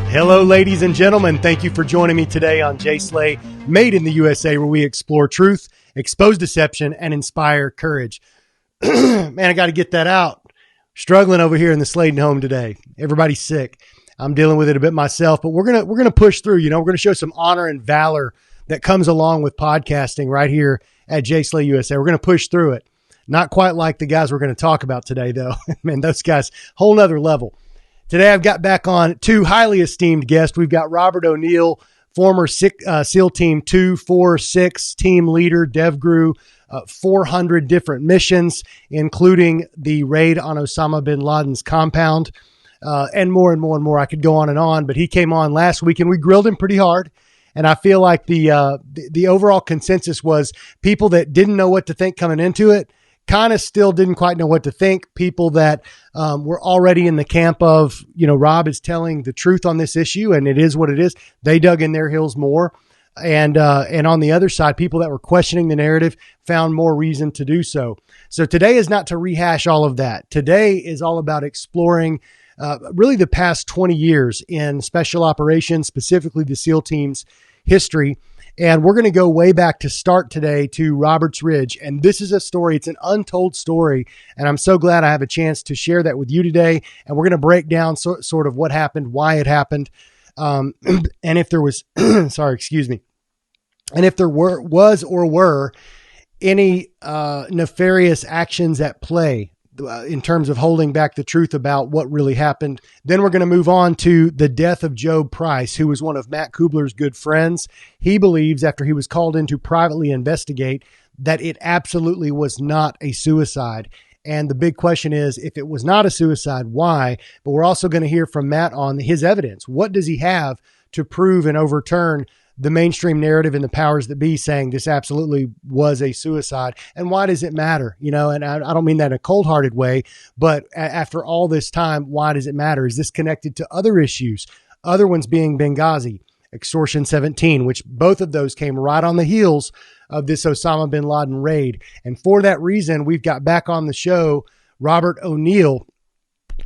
Hello, ladies and gentlemen. Thank you for joining me today on J Slay, Made in the USA, where we explore truth, expose deception, and inspire courage. Man, I got to get that out. Struggling over here in the Slayden home today. Everybody's sick. I'm dealing with it a bit myself, but we're gonna push through. We're gonna show some honor and valor that comes along with podcasting right here at J Slay USA. We're gonna push through it. Not quite like the guys we're going to talk about today, though. Man, those guys, whole nother level. Today, I've got back on two highly esteemed guests. We've got Robert O'Neill, former SEAL Team 246 team leader, DevGru, 400 different missions, including the raid on Osama bin Laden's compound, and more and more and more. I could go on and on, but he came on last week, and we grilled him pretty hard. And I feel like the overall consensus was people that didn't know what to think coming into it, kind of still didn't quite know what to think. People that were already in the camp of, Rob is telling the truth on this issue and it is what it is. They dug in their heels more. And on the other side, people that were questioning the narrative found more reason to do so. So today is not to rehash all of that. Today is all about exploring really the past 20 years in special operations, specifically the SEAL team's history. And we're going to go way back to start today to Roberts Ridge. And this is a story. It's an untold story. And I'm so glad I have a chance to share that with you today. And we're going to break down sort of what happened, why it happened. And if there was, sorry, excuse me. And if there were any nefarious actions at play in terms of holding back the truth about what really happened. Then we're going to move on to the death of Job Price, who was one of Matt Cubbler's good friends. He believes, after he was called in to privately investigate, that it absolutely was not a suicide. And the big question is, if it was not a suicide, why? But we're also going to hear from Matt on his evidence. What does he have to prove and overturn the mainstream narrative and the powers that be saying this absolutely was a suicide? And why does it matter? And I don't mean that in a cold-hearted way, but after all this time, why does it matter? Is this connected to other issues? Other ones being Benghazi, Extortion 17, which both of those came right on the heels of this Osama bin Laden raid. And for that reason, we've got back on the show Robert O'Neill,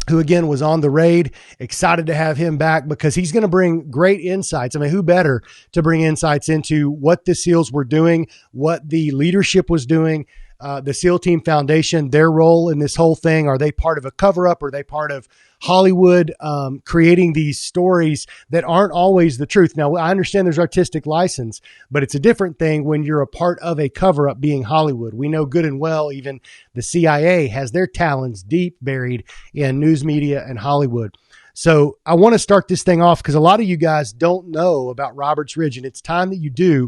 who again was on the raid. Excited to have him back because he's going to bring great insights. I mean, who better to bring insights into what the SEALs were doing, what the leadership was doing, the SEAL Team Foundation, their role in this whole thing. Are they part of a cover-up? Are they part of Hollywood creating these stories that aren't always the truth? Now, I understand there's artistic license, but it's a different thing when you're a part of a cover-up being Hollywood. We know good and well, even the CIA has their talons deep buried in news media and Hollywood. So I want to start this thing off because a lot of you guys don't know about Roberts Ridge, and it's time that you do.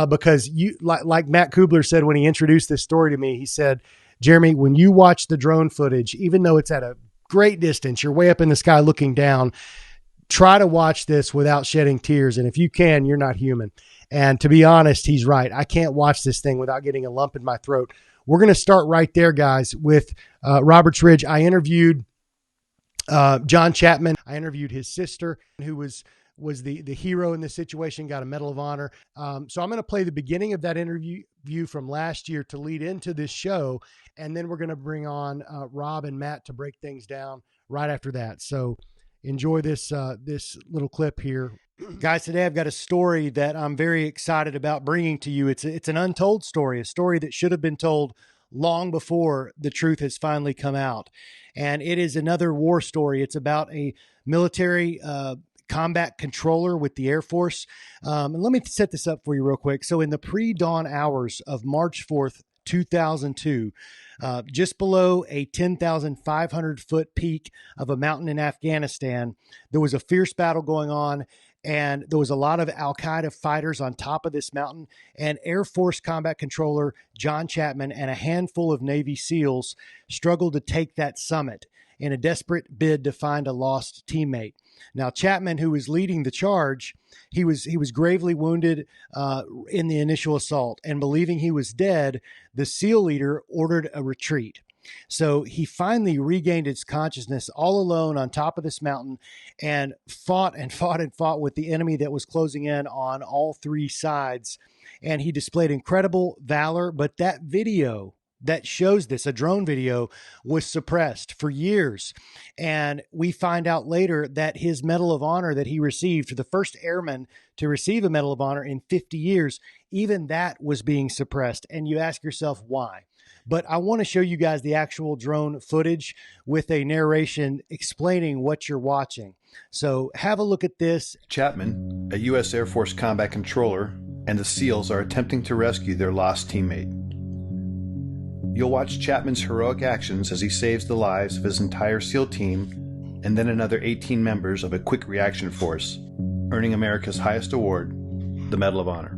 Because you, like Matt Cubbler said when he introduced this story to me, he said, Jeremy, when you watch the drone footage, even though it's at a great distance, you're way up in the sky looking down, try to watch this without shedding tears. And if you can, you're not human. And to be honest, he's right. I can't watch this thing without getting a lump in my throat. We're going to start right there, guys, with Roberts Ridge. I interviewed John Chapman. I interviewed his sister, who was the hero in this situation, got a Medal of Honor. So I'm going to play the beginning of that interview from last year to lead into this show. And then we're going to bring on Rob and Matt to break things down right after that. So enjoy this little clip here. Guys, today I've got a story that I'm very excited about bringing to you. It's an untold story, a story that should have been told long before the truth has finally come out. And it is another war story. It's about a military combat controller with the Air Force. And let me set this up for you real quick. So in the pre-dawn hours of March 4th, 2002, just below a 10,500 foot peak of a mountain in Afghanistan, there was a fierce battle going on. And there was a lot of Al-Qaeda fighters on top of this mountain, and Air Force combat controller John Chapman and a handful of Navy SEALs struggled to take that summit in a desperate bid to find a lost teammate. Now, Chapman, who was leading the charge, he was gravely wounded in the initial assault, and believing he was dead, the SEAL leader ordered a retreat. So he finally regained his consciousness all alone on top of this mountain and fought with the enemy that was closing in on all three sides. And he displayed incredible valor. But that video that shows this. A drone video was suppressed for years. And we find out later that his Medal of Honor that he received, the first airman to receive a Medal of Honor in 50 years, even that was being suppressed. And you ask yourself why. But I want to show you guys the actual drone footage with a narration explaining what you're watching. So have a look at this. Chapman, a U.S. Air Force combat controller, and the SEALs are attempting to rescue their lost teammate. You'll watch Chapman's heroic actions as he saves the lives of his entire SEAL team and then another 18 members of a quick reaction force, earning America's highest award, the Medal of Honor.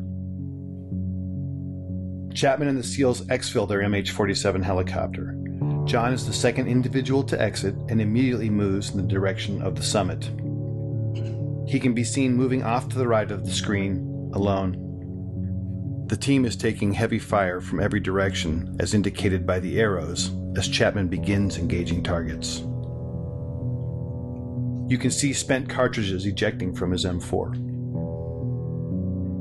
Chapman and the SEALs exfil their MH-47 helicopter. John is the second individual to exit and immediately moves in the direction of the summit. He can be seen moving off to the right of the screen, alone. The team is taking heavy fire from every direction, as indicated by the arrows, as Chapman begins engaging targets. You can see spent cartridges ejecting from his M4.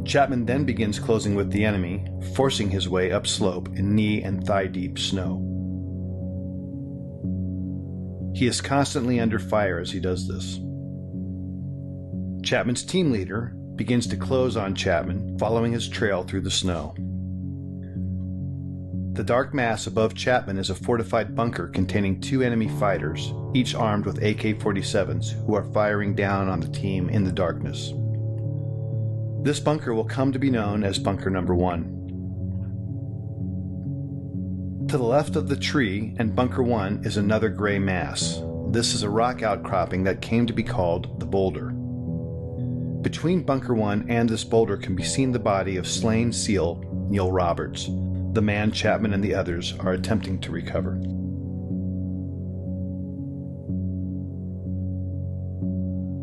Chapman then begins closing with the enemy, forcing his way upslope in knee and thigh-deep snow. He is constantly under fire as he does this. Chapman's team leader begins to close on Chapman, following his trail through the snow. The dark mass above Chapman is a fortified bunker containing 2 enemy fighters, each armed with AK-47s, who are firing down on the team in the darkness. This bunker will come to be known as Bunker Number 1. To the left of the tree and Bunker 1 is another gray mass. This is a rock outcropping that came to be called the Boulder. Between Bunker 1 and this boulder can be seen the body of slain SEAL Neil Roberts, the man Chapman and the others are attempting to recover.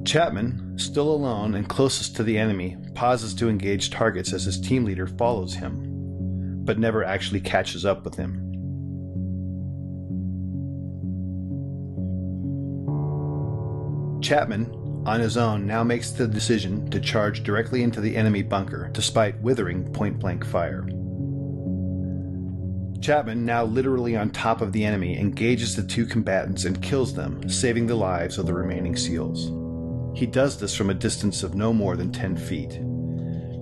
Chapman, still alone and closest to the enemy, pauses to engage targets as his team leader follows him, but never actually catches up with him. Chapman, on his own, now makes the decision to charge directly into the enemy bunker, despite withering point-blank fire. Chapman, now literally on top of the enemy, engages the 2 combatants and kills them, saving the lives of the remaining SEALs. He does this from a distance of no more than 10 feet.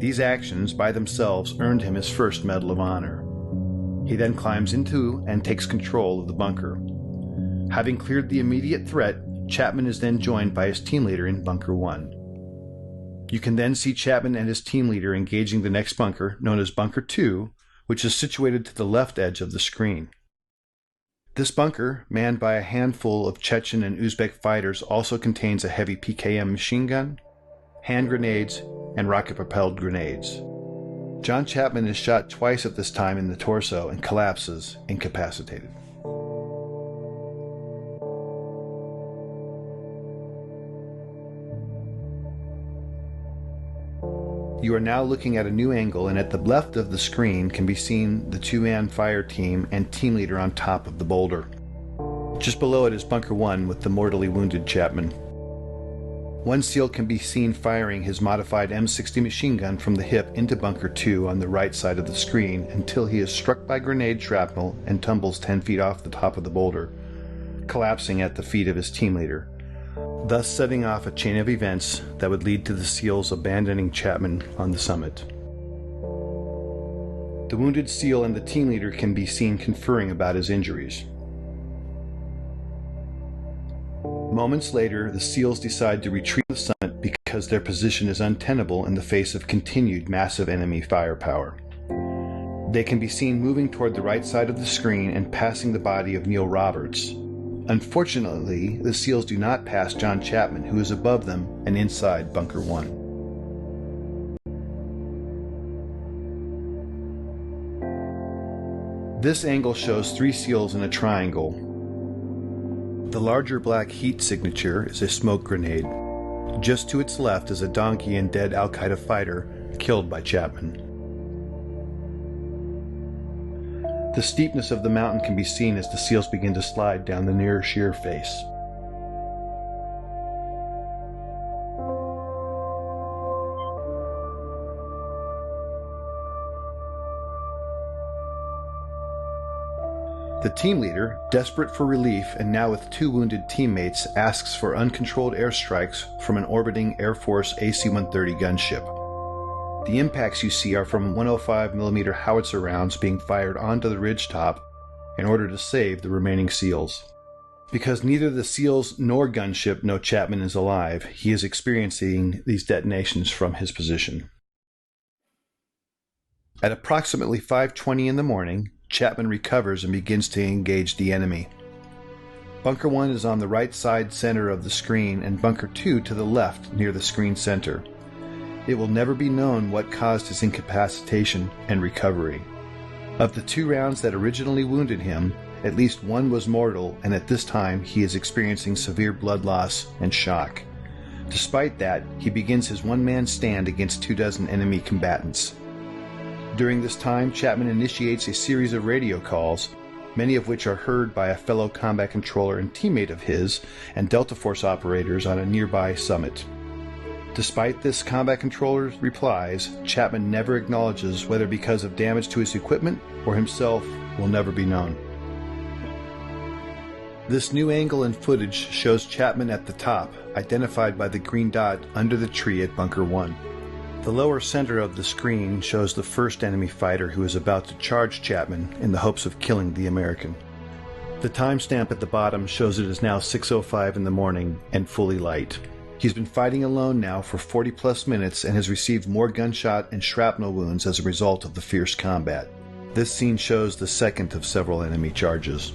These actions by themselves earned him his first Medal of Honor. He then climbs into and takes control of the bunker. Having cleared the immediate threat, Chapman is then joined by his team leader in Bunker 1. You can then see Chapman and his team leader engaging the next bunker, known as Bunker 2, which is situated to the left edge of the screen. This bunker, manned by a handful of Chechen and Uzbek fighters, also contains a heavy PKM machine gun, hand grenades, and rocket-propelled grenades. John Chapman is shot twice at this time in the torso and collapses, incapacitated. You are now looking at a new angle, and at the left of the screen can be seen the 2-man fire team and team leader on top of the boulder. Just below it is Bunker 1 with the mortally wounded Chapman. One SEAL can be seen firing his modified M60 machine gun from the hip into Bunker 2 on the right side of the screen until he is struck by grenade shrapnel and tumbles 10 feet off the top of the boulder, collapsing at the feet of his team leader, thus setting off a chain of events that would lead to the SEALs abandoning Chapman on the summit. The wounded SEAL and the team leader can be seen conferring about his injuries. Moments later, the SEALs decide to retreat from the summit because their position is untenable in the face of continued massive enemy firepower. They can be seen moving toward the right side of the screen and passing the body of Neil Roberts. Unfortunately, the SEALs do not pass John Chapman, who is above them and inside Bunker 1. This angle shows 3 SEALs in a triangle. The larger black heat signature is a smoke grenade. Just to its left is a donkey and dead Al-Qaeda fighter killed by Chapman. The steepness of the mountain can be seen as the SEALs begin to slide down the near sheer face. The team leader, desperate for relief and now with 2 wounded teammates, asks for uncontrolled airstrikes from an orbiting Air Force AC-130 gunship. The impacts you see are from 105mm howitzer rounds being fired onto the ridgetop in order to save the remaining SEALs. Because neither the SEALs nor gunship know Chapman is alive, he is experiencing these detonations from his position. At approximately 5:20 in the morning, Chapman recovers and begins to engage the enemy. Bunker 1 is on the right side center of the screen and Bunker 2 to the left near the screen center. It will never be known what caused his incapacitation and recovery. Of the 2 rounds that originally wounded him, at least 1 was mortal, and at this time he is experiencing severe blood loss and shock. Despite that, he begins his one-man stand against 24 enemy combatants. During this time, Chapman initiates a series of radio calls, many of which are heard by a fellow combat controller and teammate of his and Delta Force operators on a nearby summit. Despite this combat controller's replies, Chapman never acknowledges whether because of damage to his equipment or himself will never be known. This new angle and footage shows Chapman at the top, identified by the green dot under the tree at Bunker 1. The lower center of the screen shows the first enemy fighter who is about to charge Chapman in the hopes of killing the American. The timestamp at the bottom shows it is now 6:05 in the morning and fully light. He's been fighting alone now for 40+ minutes and has received more gunshot and shrapnel wounds as a result of the fierce combat. This scene shows the second of several enemy charges.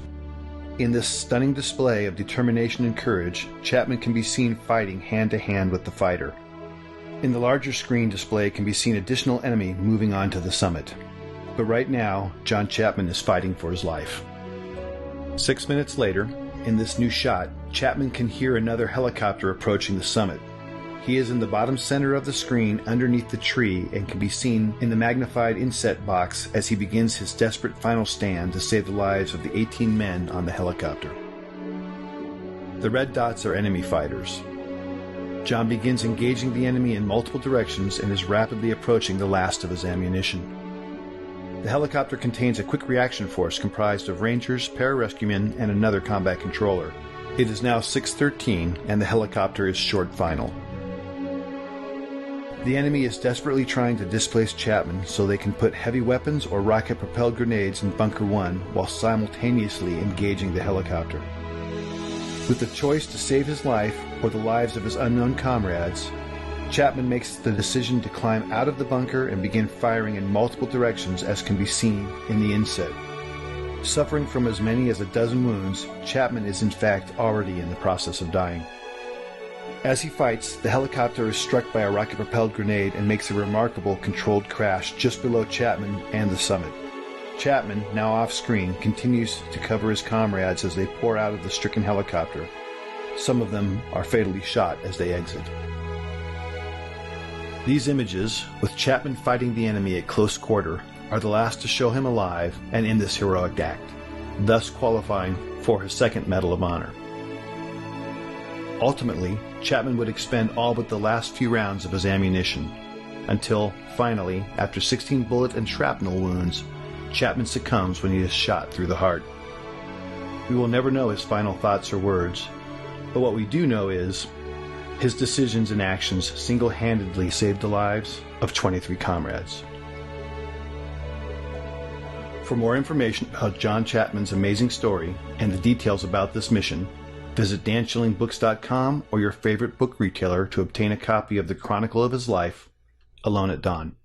In this stunning display of determination and courage, Chapman can be seen fighting hand-to-hand with the fighter. In the larger screen display can be seen additional enemy moving on to the summit. But right now, John Chapman is fighting for his life. 6 minutes later, in this new shot, Chapman can hear another helicopter approaching the summit. He is in the bottom center of the screen underneath the tree and can be seen in the magnified inset box as he begins his desperate final stand to save the lives of the 18 men on the helicopter. The red dots are enemy fighters. John begins engaging the enemy in multiple directions and is rapidly approaching the last of his ammunition. The helicopter contains a quick reaction force comprised of Rangers, pararescuemen, and another combat controller. It is now 6:13 and the helicopter is short final. The enemy is desperately trying to displace Chapman so they can put heavy weapons or rocket-propelled grenades in Bunker 1 while simultaneously engaging the helicopter. With the choice to save his life or the lives of his unknown comrades, Chapman makes the decision to climb out of the bunker and begin firing in multiple directions as can be seen in the inset. Suffering from as many as a dozen wounds, Chapman is in fact already in the process of dying. As he fights, the helicopter is struck by a rocket-propelled grenade and makes a remarkable controlled crash just below Chapman and the summit. Chapman, now off-screen, continues to cover his comrades as they pour out of the stricken helicopter. Some of them are fatally shot as they exit. These images, with Chapman fighting the enemy at close quarter, are the last to show him alive and in this heroic act, thus qualifying for his second Medal of Honor. Ultimately, Chapman would expend all but the last few rounds of his ammunition, until, finally, after 16 bullet and shrapnel wounds, Chapman succumbs when he is shot through the heart. We will never know his final thoughts or words, but what we do know is his decisions and actions single-handedly saved the lives of 23 comrades. For more information about John Chapman's amazing story and the details about this mission, visit danschillingbooks.com or your favorite book retailer to obtain a copy of the Chronicle of His Life, Alone at Dawn.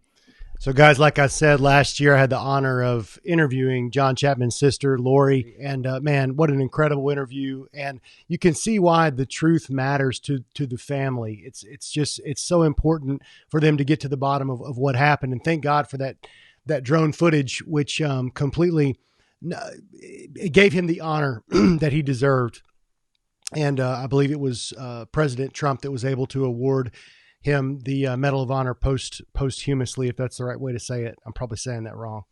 So guys, like I said, last year I had the honor of interviewing John Chapman's sister, Lori, and man, what an incredible interview. And you can see why the truth matters to the family. It's so important for them to get to the bottom of what happened. And thank God for that drone footage, which completely it gave him the honor that he deserved. And I believe it was President Trump that was able to award him the Medal of Honor posthumously, if that's the right way to say it. I'm probably saying that wrong.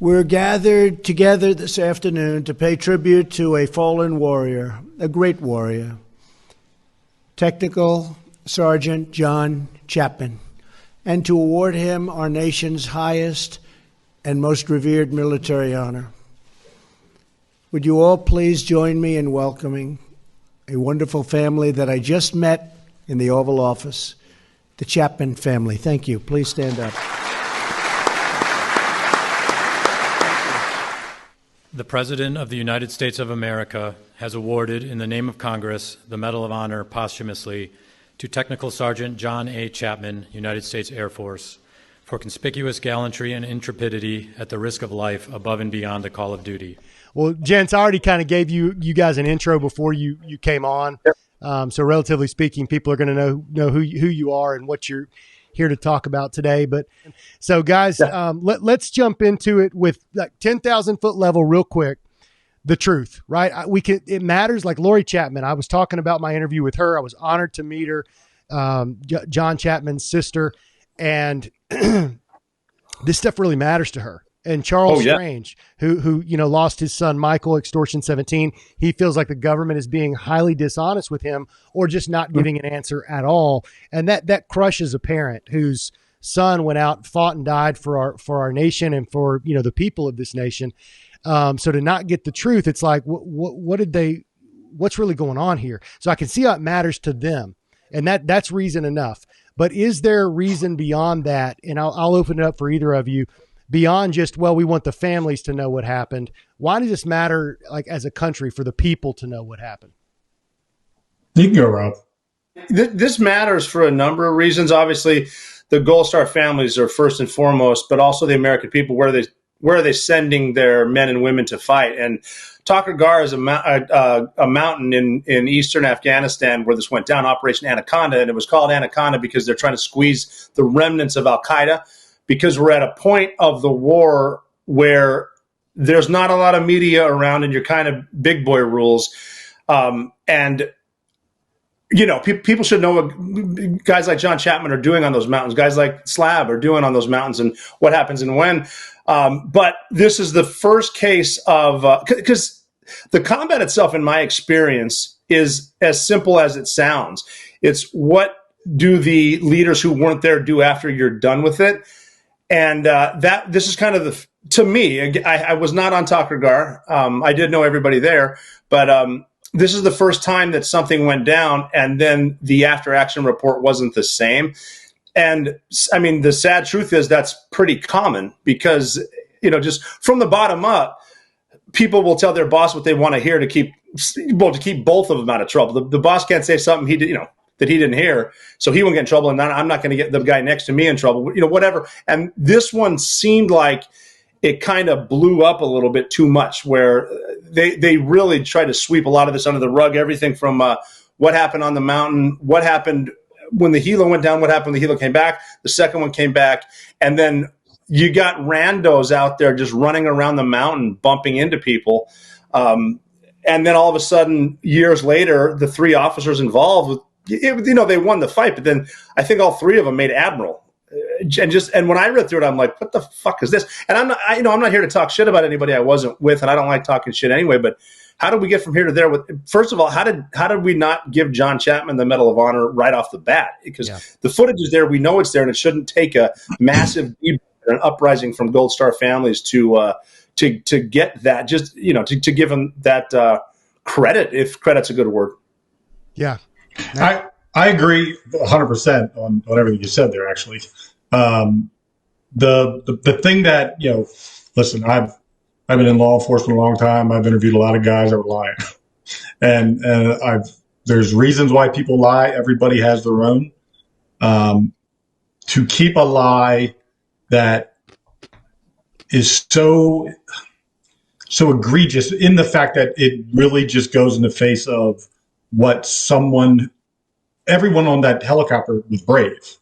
We're gathered together this afternoon to pay tribute to a fallen warrior, a great warrior, Technical Sergeant John Chapman, and to award him our nation's highest and most revered military honor. Would you all please join me in welcoming a wonderful family that I just met in the Oval Office, the Chapman family. Thank you. Please stand up. The President of the United States of America has awarded, in the name of Congress, the Medal of Honor posthumously to Technical Sergeant John A. Chapman, United States Air Force, for conspicuous gallantry and intrepidity at the risk of life above and beyond the call of duty. Well, gents, I already kind of gave you guys an intro before you came on. Yep. So relatively speaking, people are going to know who you are and what you're here to talk about today. But so guys, let's jump into it with like 10,000 foot level real quick. The truth, right? It matters. Like Lori Chapman, I was talking about my interview with her. I was honored to meet her, John Chapman's sister. And this stuff really matters to her. And Charles Strange, who lost his son Michael, Extortion 17, he feels like the government is being highly dishonest with him or just not giving an answer at all. And that crushes a parent whose son went out, fought and died for our nation and for the people of this nation. So to not get the truth, it's like what's really going on here? So I can see how it matters to them, and that's reason enough. But is there reason beyond that? And I'll open it up for either of you. Beyond just, we want the families to know what happened. Why does this matter, like as a country, for the people to know what happened? You can go, Rob. This matters for a number of reasons. Obviously, the Gold Star families are first and foremost, but also the American people. Where are they sending their men and women to fight? And Takur Ghar is a mountain in eastern Afghanistan where this went down, Operation Anaconda, and it was called Anaconda because they're trying to squeeze the remnants of Al-Qaeda. Because we're at a point of the war where there's not a lot of media around and you're kind of big boy rules. And people should know what guys like John Chapman are doing on those mountains, guys like Slab are doing on those mountains and what happens and when. But this is the first case of, because the combat itself, in my experience, is as simple as it sounds. It's what do the leaders who weren't there do after you're done with it? And this is kind of to me, I was not on Takur Ghar. I did know everybody there, but this is the first time that something went down and then the after action report wasn't the same. And I mean, the sad truth is that's pretty common because, just from the bottom up, people will tell their boss what they want to hear to keep both of them out of trouble. The boss can't say something that he didn't hear, so he won't get in trouble, and I'm not going to get the guy next to me in trouble, whatever. And this one seemed like it kind of blew up a little bit too much, where they really tried to sweep a lot of this under the rug, everything from what happened on the mountain, what happened when the helo went down, what happened when the helo came back, the second one came back, and then you got randos out there just running around the mountain, bumping into people. And then all of a sudden, years later, the three officers involved they won the fight, but then I think all three of them made admiral. And when I read through it, I'm like, what the fuck is this? And I'm not here to talk shit about anybody I wasn't with, and I don't like talking shit anyway. But how did we get from here to there? First of all, how did we not give John Chapman the Medal of Honor right off the bat? Because the footage is there, we know it's there, and it shouldn't take a massive an uprising from Gold Star families to get that. Just to give them that credit, if credit's a good word. Yeah. I agree 100% on everything you said there, actually. The thing that, listen, I've been in law enforcement a long time. I've interviewed a lot of guys that were lying. and there's reasons why people lie. Everybody has their own. To keep a lie that is so egregious in the fact that it really just goes in the face of what everyone on that helicopter was brave.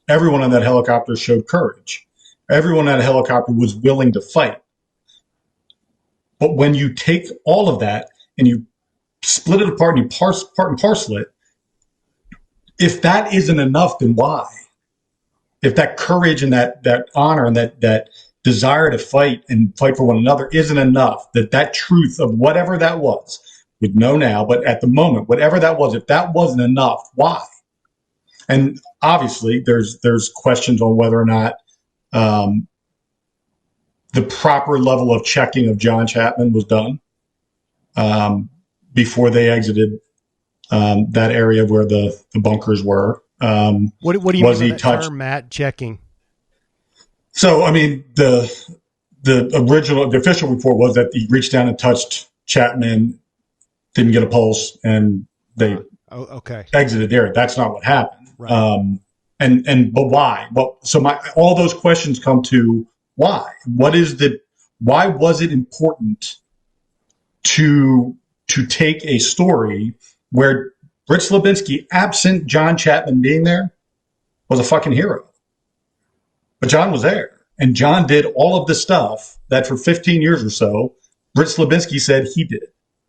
Everyone on that helicopter showed courage. Everyone on that helicopter was willing to fight. But when you take all of that and you split it apart and you part and parcel it, if that isn't enough, then why? If that courage and that honor and that desire to fight and fight for one another isn't enough, that truth of whatever that was, we'd know now, but at the moment, whatever that was, if that wasn't enough, why? And obviously, there's questions on whether or not the proper level of checking of John Chapman was done before they exited that area where the bunkers were. What do you mean by that term, Matt? Checking. So, I mean, the official report was that he reached down and touched Chapman, didn't get a pulse, and they exited there. That's not what happened. Right. But why? Well, so all those questions come to why. Why was it important to take a story where Fritz Levinsky, absent John Chapman being there, was a fucking hero? But John was there, and John did all of the stuff that for 15 years or so, Fritz Levinsky said he did.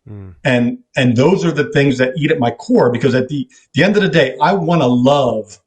Mm. And those are the things that eat at my core, because at the end of the day, I want to love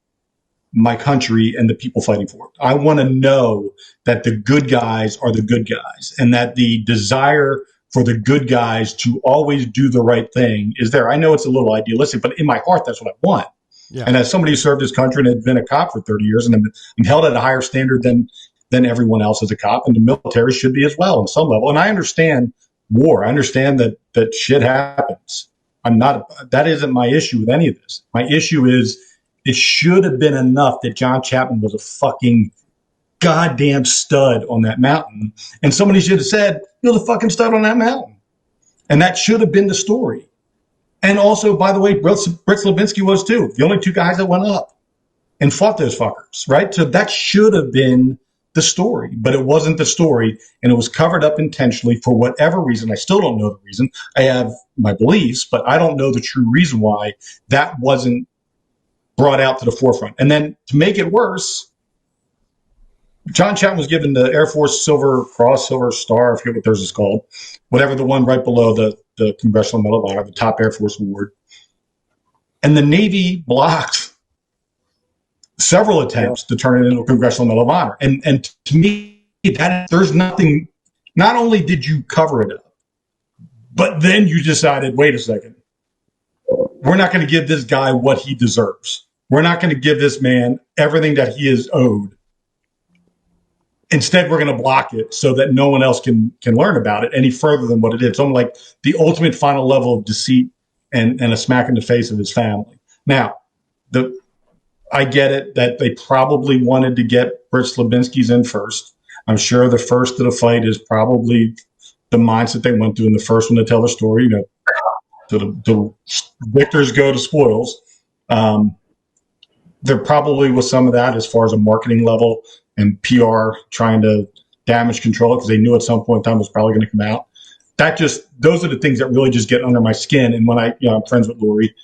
my country and the people fighting for it. I want to know that the good guys are the good guys, and that the desire for the good guys to always do the right thing is there. I know it's a little idealistic, but in my heart, that's what I want. Yeah. And as somebody who served his country and had been a cop for 30 years, and I'm held at a higher standard than everyone else as a cop, and the military should be as well on some level. And I understand war. I understand that shit happens. That isn't my issue with any of this. My issue is it should have been enough that John Chapman was a fucking goddamn stud on that mountain. And somebody should have said, he was a fucking stud on that mountain. And that should have been the story. And also, by the way, Fritz Levinsky was too. The only two guys that went up and fought those fuckers, right? So that should have been the story, but it wasn't the story, and it was covered up intentionally for whatever reason. I still don't know the reason. I have my beliefs, but I don't know the true reason why that wasn't brought out to the forefront. And then to make it worse, John Chapman was given the Air Force Silver Cross, Silver Star, I forget what theirs is called, whatever, the one right below the Congressional Medal of Honor, the top Air Force award. And the Navy blocked several attempts to turn it into a Congressional Medal of Honor. And to me, there's nothing, not only did you cover it up, but then you decided, wait a second, we're not going to give this guy what he deserves. We're not going to give this man everything that he is owed. Instead, we're going to block it so that no one else can learn about it any further than what it is. It's almost like the ultimate final level of deceit and a smack in the face of his family. Now, I get it that they probably wanted to get Fritz Levinsky's in first. I'm sure the first of the fight is probably the mindset they went through in the first one to tell the story. The victors go to spoils. There probably was some of that as far as a marketing level and PR trying to damage control it, because they knew at some point in time it was probably going to come out. Those are the things that really just get under my skin. And when I'm friends with Lori,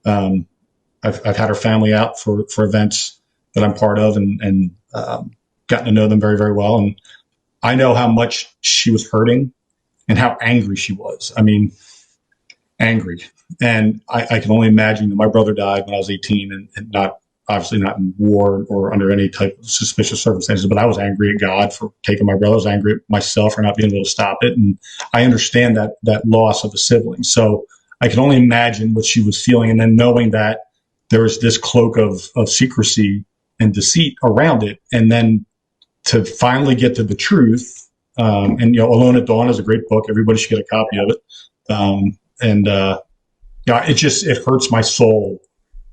I've had her family out for events that I'm part of, and gotten to know them very, very well. And I know how much she was hurting and how angry she was. I mean, angry. And I can only imagine that my brother died when I was 18 and obviously not in war or under any type of suspicious circumstances, but I was angry at God for taking my brother. I was angry at myself for not being able to stop it. And I understand that loss of a sibling. So I can only imagine what she was feeling. And then knowing that there was this cloak of secrecy and deceit around it. And then to finally get to the truth. Alone at Dawn is a great book. Everybody should get a copy of it. It hurts my soul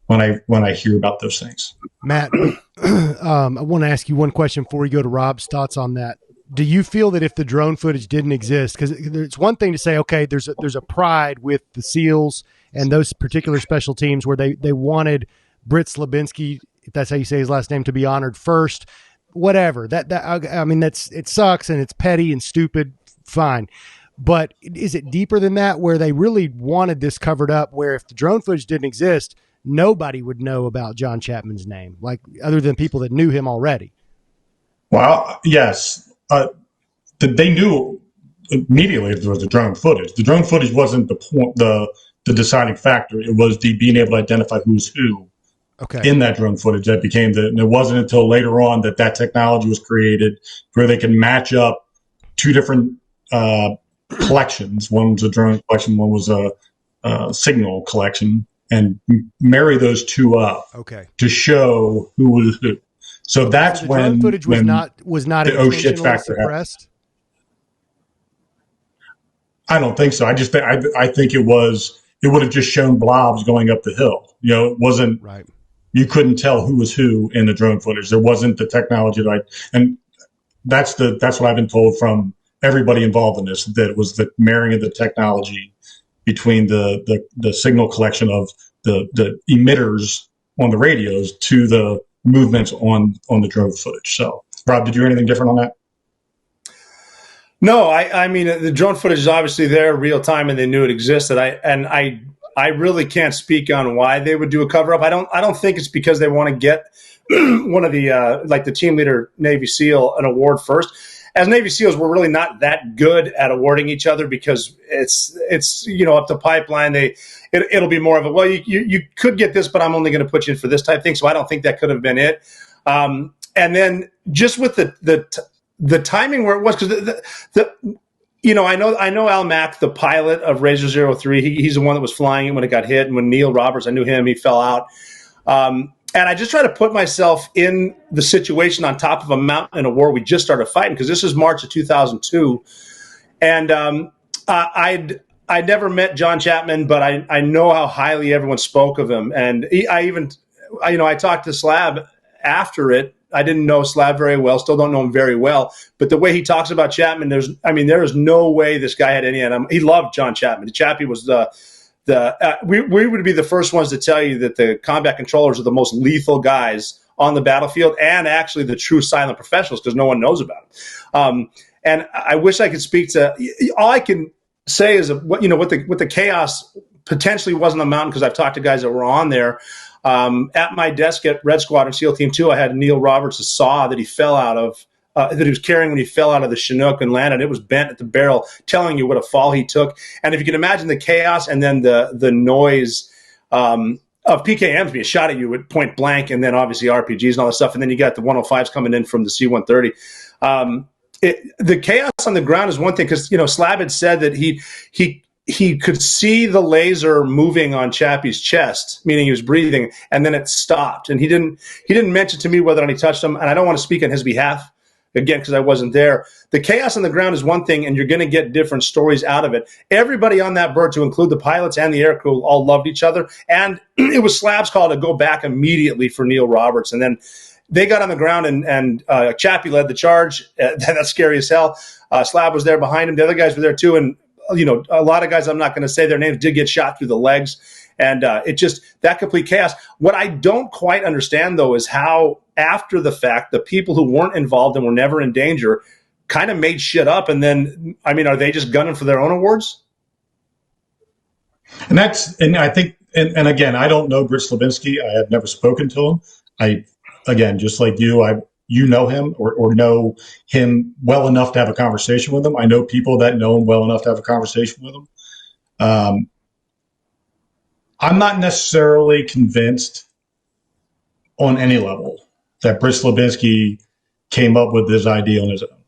when I hear about those things. Matt, I want to ask you one question before we go to Rob's thoughts on that. Do you feel that if the drone footage didn't exist, because it's one thing to say, okay, there's a pride with the SEALs and those particular special teams where they wanted Fritz Levinsky, if that's how you say his last name, to be honored first, whatever. It sucks and it's petty and stupid. Fine. But is it deeper than that, where they really wanted this covered up, where if the drone footage didn't exist, nobody would know about John Chapman's name, like other than people that knew him already? Well, yes. They knew immediately if there was the drone footage. The drone footage wasn't the point, the deciding factor. It was the being able to identify who's who in that drone footage that became and it wasn't until later on that technology was created where they can match up two different collections. One was a drone collection, one was a signal collection, and marry those two up to show who was who. So that's when drone footage was not the oh shit factor suppressed. I don't think so. I think it would have just shown blobs going up the hill. It wasn't Right. You couldn't tell who was who in the drone footage. There wasn't the technology and that's what I've been told from everybody involved in this, that it was the marrying of the technology between the signal collection of the emitters on the radios to the movements on the drone footage. So, Rob, did you hear anything different on that? No, I mean, the drone footage is obviously there real time, and they knew it existed. I really can't speak on why they would do a cover up. I don't think it's because they want to get one of the like the team leader Navy SEAL an award first. As Navy SEALs, we're really not that good at awarding each other because it's up the pipeline. It'll be more of a, well, you could get this, but I'm only going to put you in for this type thing. So I don't think that could have been it. And then just with the timing where it was, because I know Al Mack, the pilot of Razor 03, he's the one that was flying it when it got hit. And when Neil Roberts, I knew him, he fell out. And I just try to put myself in the situation on top of a mountain in a war we just started fighting, because this is March of 2002. And I'd never met John Chapman, but I know how highly everyone spoke of him. And I talked to Slab after it. I didn't know Slav very well, still don't know him very well. But the way he talks about Chapman, there is no way this guy had any of him. He loved John Chapman. Chappie was we would be the first ones to tell you that the combat controllers are the most lethal guys on the battlefield, and actually the true silent professionals, because no one knows about them. And I wish I could speak to, all I can say is what the chaos potentially wasn't a mountain, because I've talked to guys that were on there. At my desk at Red Squadron SEAL Team 2, I had Neil Roberts' saw that he fell out of, that he was carrying when he fell out of the Chinook and landed. It was bent at the barrel, telling you what a fall he took. And if you can imagine the chaos and then the noise of PKMs being shot at you at point blank, and then obviously RPGs and all that stuff, and then you got the 105s coming in from the C-130. The chaos on the ground is one thing, because Slab had said that he could see the laser moving on Chappie's chest, meaning he was breathing, and then it stopped. And he didn't mention to me whether or not he touched him, and I don't want to speak on his behalf, again, because I wasn't there. The chaos on the ground is one thing, and you're going to get different stories out of it. Everybody on that bird, to include the pilots and the aircrew, all loved each other, and it was Slab's call to go back immediately for Neil Roberts. And then they got on the ground, and Chappie led the charge. That's scary as hell. Slab was there behind him. The other guys were there too, and a lot of guys, I'm not going to say their names, did get shot through the legs. And it just, that complete chaos. What I don't quite understand, though, is how, after the fact, the people who weren't involved and were never in danger kind of made shit up. And then, are they just gunning for their own awards? And I think, and again, I don't know Britt Slavinsky. I have never spoken to him. Again, just like you know him or know him well enough to have a conversation with him. I know people that know him well enough to have a conversation with him. I'm not necessarily convinced on any level that Britt Slavinsky came up with this idea on his own,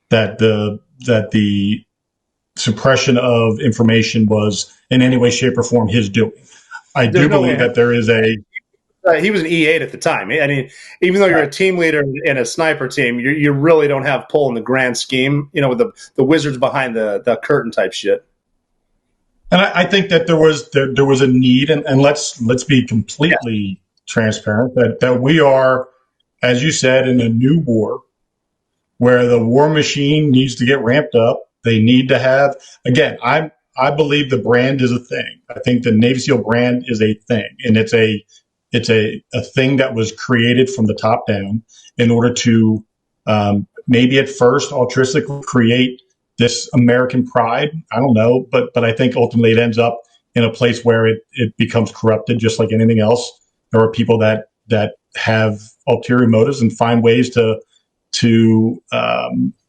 that the suppression of information was in any way, shape, or form his doing. I do believe that there is he was an E8 at the time. Even though you're a team leader in a sniper team, you really don't have pull in the grand scheme, with the wizards behind the curtain type shit. And I think that there was a need, and let's be completely transparent, that we are, as you said, in a new war where the war machine needs to get ramped up. They need to have, again, I believe the brand is a thing. I think the Navy SEAL brand is a thing, and it's a thing that was created from the top down in order to maybe at first altruistically create this American pride. I don't know, but I think ultimately it ends up in a place where it becomes corrupted, just like anything else. There are people that have ulterior motives and find ways to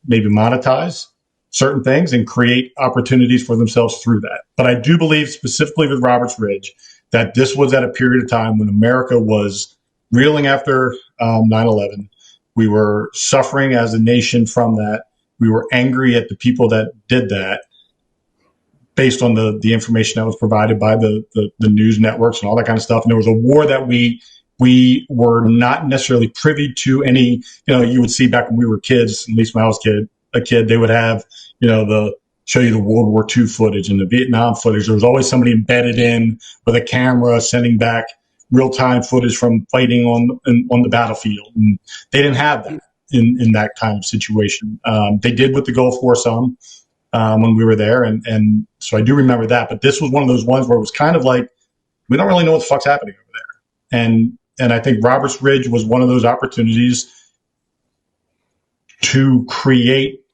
maybe monetize certain things and create opportunities for themselves through that. But I do believe, specifically with Roberts Ridge, that this was at a period of time when America was reeling after 9/11. We were suffering as a nation from that. We were angry at the people that did that, based on the information that was provided by the news networks and all that kind of stuff. And there was a war that we were not necessarily privy to any, you would see back when we were kids, at least when I was a kid, they would have, the show you the World War II footage and the Vietnam footage. There was always somebody embedded in with a camera sending back real-time footage from fighting on the battlefield. And they didn't have that in that kind of situation. They did with the Gulf War some when we were there, and so I do remember that. But this was one of those ones where it was kind of like, we don't really know what the fuck's happening over there. And I think Roberts Ridge was one of those opportunities to create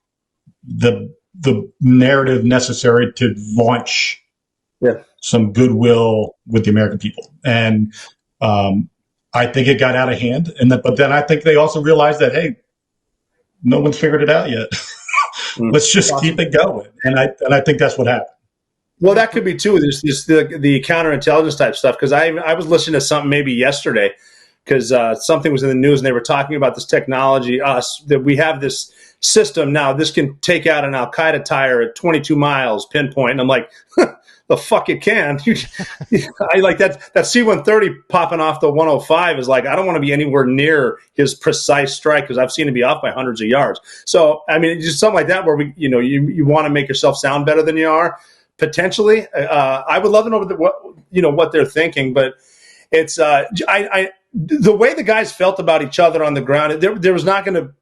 the narrative necessary to launch some goodwill with the American people. And I think it got out of hand. But then I think they also realized that, hey, no one's figured it out yet. Let's just keep it going. And I think that's what happened. Well, that could be too. There's the counterintelligence type stuff, because I was listening to something maybe yesterday, because something was in the news and they were talking about this technology, that we have this system now. This can take out an Al Qaeda tire at 22 miles pinpoint. And I'm like, the fuck it can. I like that C-130 popping off the 105 is like, I don't want to be anywhere near his precise strike, because I've seen him be off by hundreds of yards. So I mean, just something like that where you want to make yourself sound better than you are. Potentially, I would love to know what they're thinking, but it's the way the guys felt about each other on the ground. There was not going to,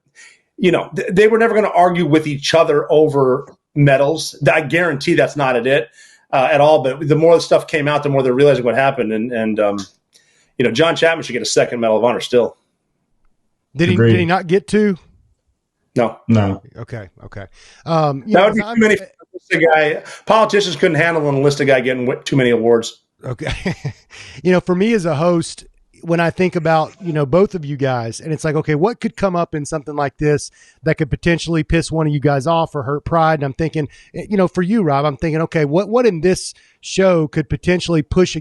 they were never going to argue with each other over medals. I guarantee that's not it at all. But the more the stuff came out, the more they're realizing what happened, and John Chapman should get a second Medal of Honor still. Did he not get two? No. Okay. That would be too many. Politicians couldn't handle an enlisted guy getting too many awards. Okay. For me as a host, when I think about, both of you guys, and it's like, okay, what could come up in something like this that could potentially piss one of you guys off or hurt pride? And I'm thinking, for you, Rob, I'm thinking, okay, what in this show could potentially push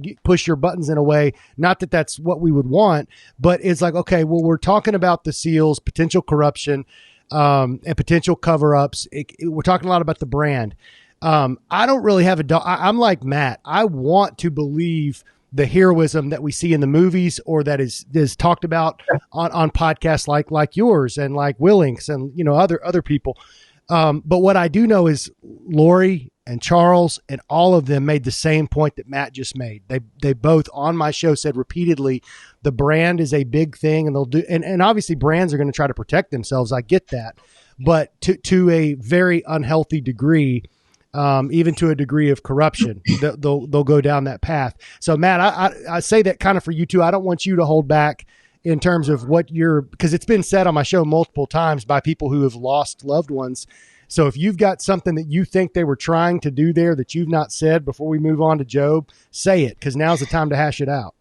your buttons in a way? Not that that's what we would want, but it's like, okay, well, we're talking about the SEALs, potential corruption, and potential cover-ups. We're talking a lot about the brand. I don't really have I'm like Matt. I want to believe the heroism that we see in the movies, or that is talked about on podcasts like yours and like Willings and other people. But what I do know is Lori and Charles and all of them made the same point that Matt just made. They both on my show said repeatedly, the brand is a big thing, and they'll do, and obviously brands are going to try to protect themselves. I get that, but to a very unhealthy degree, even to a degree of corruption, they'll go down that path. So Matt, I say that kind of for you too. I don't want you to hold back in terms of because it's been said on my show multiple times by people who have lost loved ones. So if you've got something that you think they were trying to do there that you've not said before we move on to Job, say it, because now's the time to hash it out.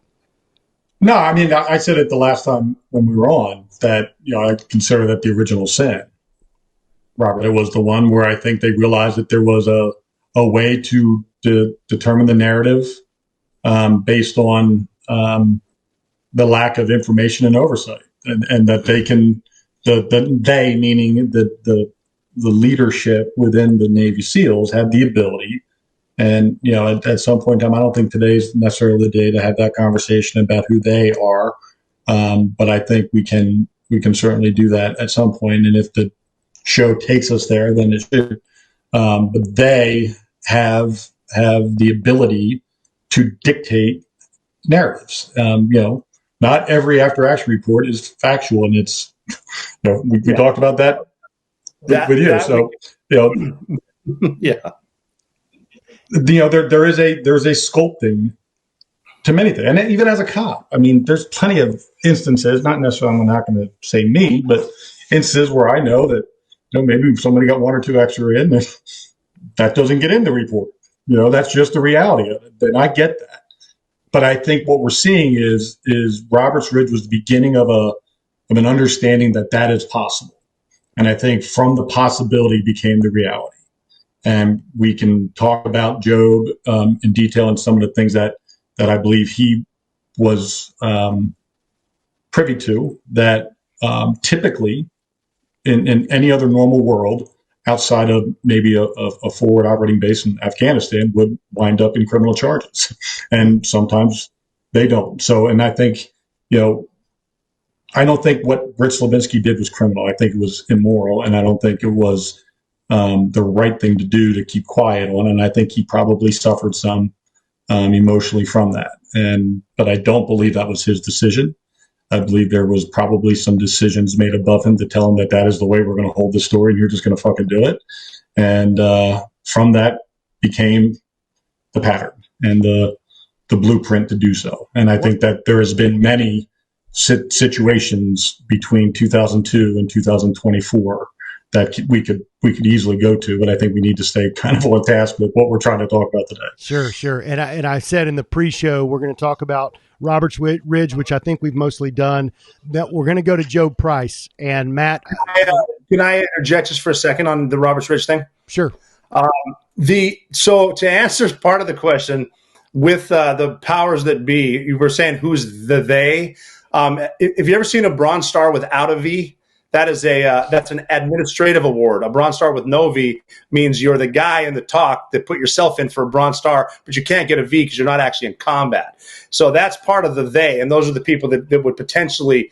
No, I mean, I said it the last time when we were on that, I consider that the original sin, Robert. It was the one where I think they realized that there was a way to determine the narrative based on the lack of information and oversight, and that they can, they meaning the leadership within the Navy SEALs had the ability. And, at some point in time, I don't think today's necessarily the day to have that conversation about who they are. But I think we can certainly do that at some point. And if the show takes us there, then it should. But they have the ability to dictate narratives. Not every after action report is factual, and it's, we talked about that with you. So, yeah. There's a sculpting to many things. And even as a cop, I mean, there's plenty of instances, not necessarily, I'm not going to say me, but instances where I know that, maybe somebody got one or two extra in, that doesn't get in the report. That's just the reality of it. And I get that. But I think what we're seeing is Roberts Ridge was the beginning of an understanding that is possible. And I think from the possibility became the reality. And we can talk about Job in detail and some of the things that I believe he was privy to that typically in any other normal world outside of maybe a forward operating base in Afghanistan would wind up in criminal charges. And sometimes they don't. So, and I think, I don't think what Rich Levinsky did was criminal. I think it was immoral, and I don't think it was the right thing to do to keep quiet on. And I think he probably suffered some emotionally from that. But I don't believe that was his decision. I believe there was probably some decisions made above him to tell him that is the way we're going to hold this story, and you're just going to fucking do it. And from that became the pattern and the blueprint to do so. And I think that there has been many situations between 2002 and 2024 that we could easily go to, but I think we need to stay kind of on task with what we're trying to talk about today. Sure. And I said in the pre-show, we're going to talk about Roberts Ridge, which I think we've mostly done. That we're going to go to Job Price and Matt. Can I interject just for a second on the Roberts Ridge thing? Sure. So to answer part of the question with the powers that be, you were saying who's the they. If you ever seen a Bronze Star without a V, that's an administrative award. A Bronze Star with no V means you're the guy in the talk that put yourself in for a Bronze Star, but you can't get a V because you're not actually in combat. So that's part of the they, and those are the people that would potentially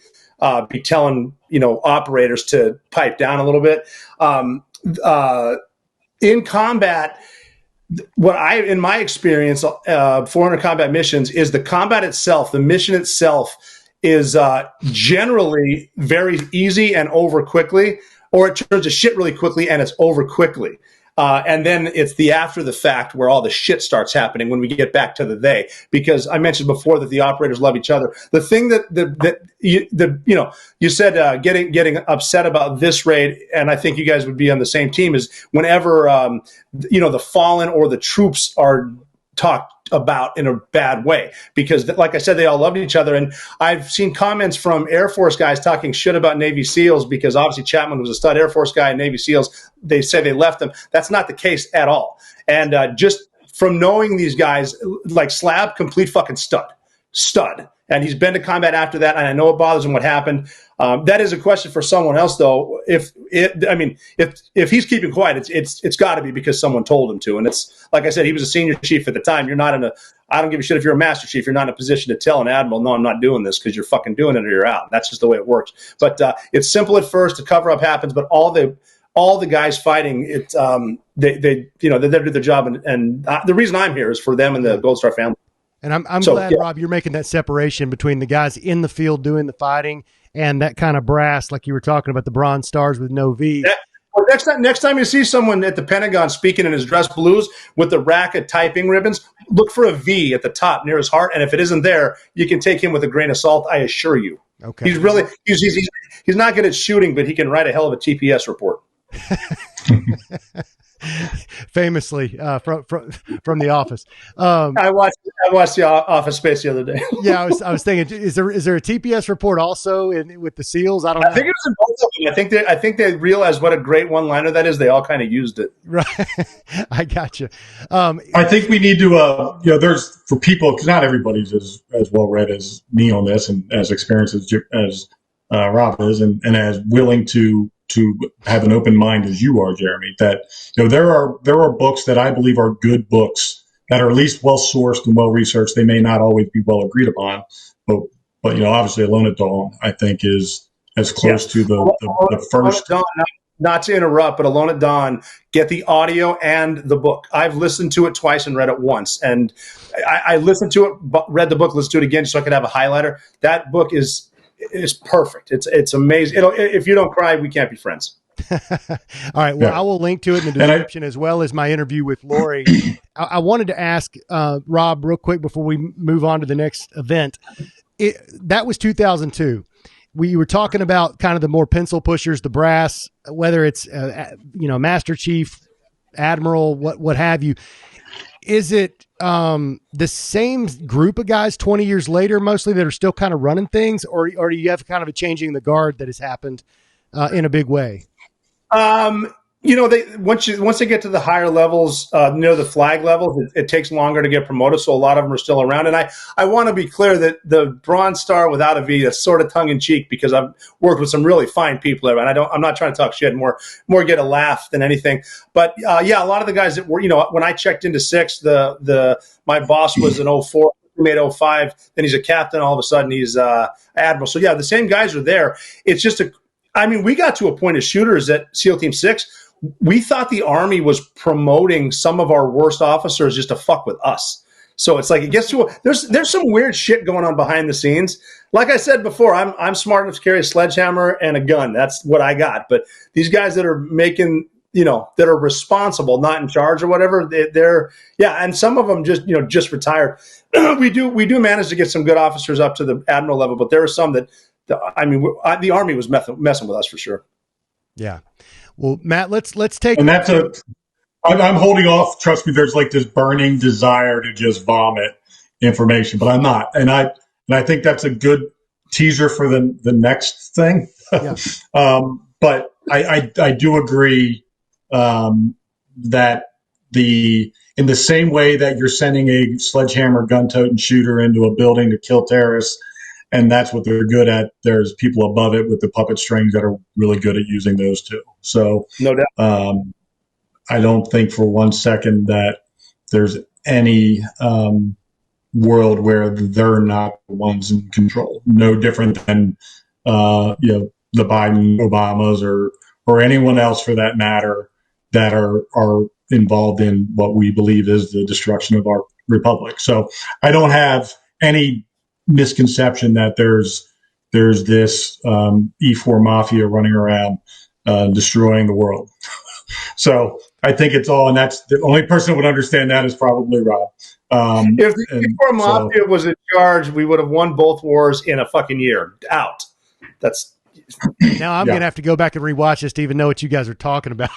be telling operators to pipe down a little bit. In combat, in my experience, 400 combat missions is the combat itself, the mission itself is generally very easy and over quickly, or it turns to shit really quickly and it's over quickly. And then it's the after the fact where all the shit starts happening when we get back to the they. Because I mentioned before that the operators love each other. The thing that you said getting upset about this raid, and I think you guys would be on the same team, is whenever the fallen or the troops are talked about in a bad way, because like I said, they all loved each other. And I've seen comments from Air Force guys talking shit about Navy SEALs because obviously Chapman was a stud Air Force guy and Navy SEALs, they say they left them. That's not the case at all. And just from knowing these guys, like Slab, complete fucking stud. And he's been to combat after that, and I know it bothers him what happened. That is a question for someone else, though. If he's keeping quiet, it's got to be because someone told him to. And it's like I said, he was a senior chief at the time. You're not I don't give a shit if you're a master chief. You're not in a position to tell an admiral, no, I'm not doing this, because you're fucking doing it or you're out. That's just the way it works. But it's simple at first. The cover up happens, but all the guys fighting, they there to do their job. And the reason I'm here is for them and the Gold Star family. And I'm glad, Rob, you're making that separation between the guys in the field doing the fighting and that kind of brass, like you were talking about, the Bronze Stars with no V. Next time you see someone at the Pentagon speaking in his dress blues with the rack of typing ribbons, look for a V at the top near his heart. And if it isn't there, you can take him with a grain of salt, I assure you. Okay. He's not good at shooting, but he can write a hell of a TPS report. Famously from The Office. I watched The Office Space the other day. Yeah, I was thinking, is there a TPS report also with the SEALs? I don't know. I think it was in both of them. I think they realized what a great one-liner that is. They all kind of used it. Right. I got you. I think we need to, there's for people, because not everybody's as well read as me on this and as experienced as Rob is, and as willing to have an open mind as you are, Jeremy, that there are books that I believe are good books that are at least well sourced and well researched. They may not always be well agreed upon, but obviously Alone at Dawn, I think, is as close to the first. Not to interrupt, but Alone at Dawn, get the audio and the book. I've listened to it twice and read it once, and I listened to it, read the book, listened to it again so I could have a highlighter. That book is perfect. It's amazing. If you don't cry, we can't be friends. All right. Well, I will link to it in the description as well as my interview with Lori. I wanted to ask Rob real quick before we move on to the next event. That was 2002. We were talking about kind of the more pencil pushers, the brass, whether it's Master Chief, Admiral, what have you. Is it the same group of guys 20 years later, mostly, that are still kind of running things, or do you have kind of a changing the guard that has happened in a big way? Once they get to the higher levels, near the flag levels, it takes longer to get promoted. So a lot of them are still around. And I want to be clear that the Bronze Star without a V, that's sort of tongue in cheek, because I've worked with some really fine people there, and I'm not trying to talk shit, more get a laugh than anything. But a lot of the guys that were, when I checked into 6, my boss was an 04. He made 05, then he's a captain. All of a sudden he's admiral. So the same guys are there. It's just we got to a point as shooters at SEAL Team 6 we thought the Army was promoting some of our worst officers just to fuck with us. So it's like it gets to there's some weird shit going on behind the scenes. Like I said before, I'm smart enough to carry a sledgehammer and a gun. That's what I got. But these guys that are making, that are responsible, not in charge or whatever, they're and some of them just retired. we do manage to get some good officers up to the admiral level, but there are some that the Army was messing with us for sure. Yeah. Well, Matt, let's take. And I'm holding off. Trust me, there's like this burning desire to just vomit information, but I'm not. And I think that's a good teaser for the next thing. Yeah. But I do agree that in the same way that you're sending a sledgehammer gun-toting shooter into a building to kill terrorists, and that's what they're good at, there's people above it with the puppet strings that are really good at using those too. So no doubt. I don't think for 1 second that there's any world where they're not the ones in control. No different than the Biden, Obamas, or anyone else for that matter that are involved in what we believe is the destruction of our republic. So I don't have any misconception that there's this E4 mafia running around destroying the world. So I think it's all, and that's the only person who would understand that is probably Rob. If the E4 mafia was in charge, we would have won both wars in a fucking year. Out. That's now I'm going to have to go back and rewatch this to even know what you guys are talking about.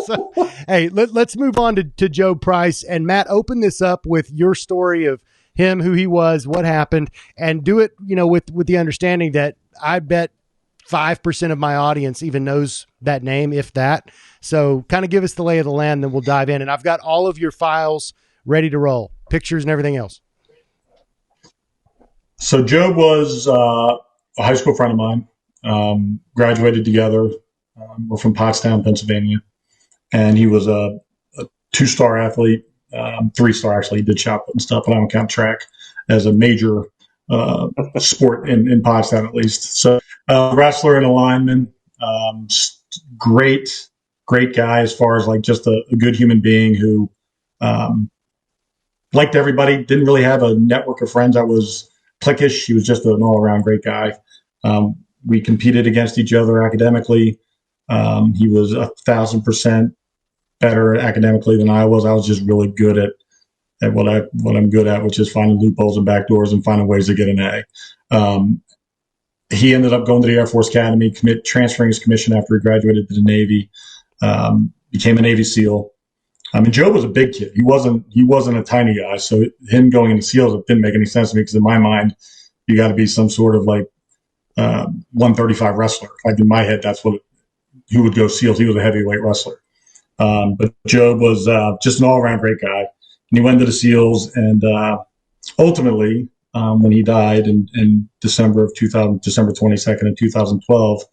So, hey, let's move on to Joe Price. And Matt, open this up with your story of him, who he was, what happened, and do it, with the understanding that I bet 5% of my audience even knows that name, if that. So kind of give us the lay of the land, then we'll dive in. And I've got all of your files ready to roll, pictures and everything else. So Joe was a high school friend of mine, graduated together. We're from Pottstown, Pennsylvania. And he was a 2-star athlete, 3-star actually. He did shot put and stuff, but I don't count track as a major sport in Pottstown at least. So wrestler and a lineman, great guy as far as like just a good human being who liked everybody, didn't really have a network of friends. I was cliquish. He was just an all-around great guy. We competed against each other academically. He was 1,000% better academically than I was. I was just really good at what I'm good at, which is finding loopholes and backdoors and finding ways to get an A. He ended up going to the Air Force Academy, transferring his commission after he graduated to the Navy, became a Navy SEAL. Joe was a big kid. He wasn't a tiny guy. So him going into SEALs, it didn't make any sense to me because in my mind, you got to be some sort of like 135 wrestler. Like in my head, that's who would go SEALs. He was a heavyweight wrestler. But Joe was just an all-around great guy. And he went to the SEALs, and ultimately, when he died in December 22nd of 2012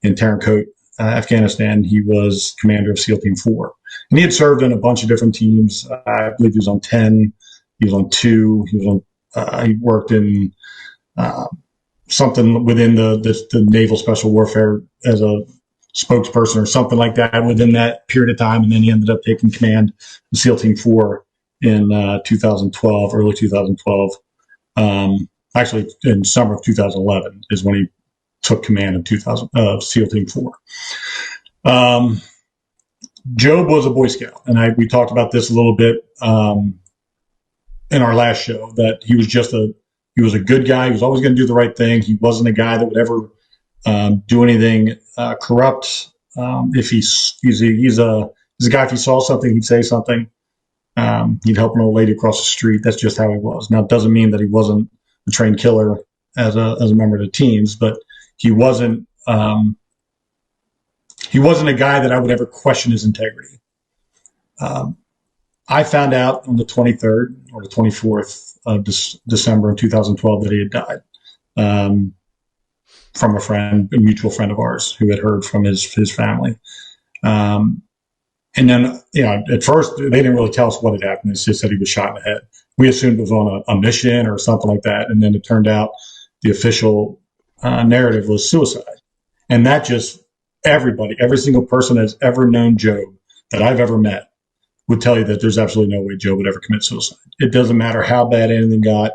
in Tarankot, Afghanistan, he was commander of SEAL Team 4. And he had served in a bunch of different teams. I believe he was on 10. He was on 2. He worked in something within the Naval Special Warfare as a spokesperson or something like that within that period of time. And then he ended up taking command of SEAL Team 4 in 2012, early 2012. Actually, in summer of 2011 is when he took command of SEAL Team 4. Job was a Boy Scout, and we talked about this a little bit in our last show, that he was a good guy. He was always going to do the right thing. He wasn't a guy that would ever do anything corrupt. If he's a guy, if he saw something, he'd say something. He'd help an old lady across the street. That's just how he was. Now, it doesn't mean that he wasn't a trained killer as a member of the teams, but he wasn't a guy that I would ever question his integrity. I found out on the 23rd or the 24th of December in 2012 that he had died from a mutual friend of ours who had heard from his family. And then, at first they didn't really tell us what had happened. They just said he was shot in the head. We assumed it was on a mission or something like that. And then it turned out the official narrative was suicide. And that just everybody, every single person that's ever known Job that I've ever met would tell you that there's absolutely no way Job would ever commit suicide. It doesn't matter how bad anything got,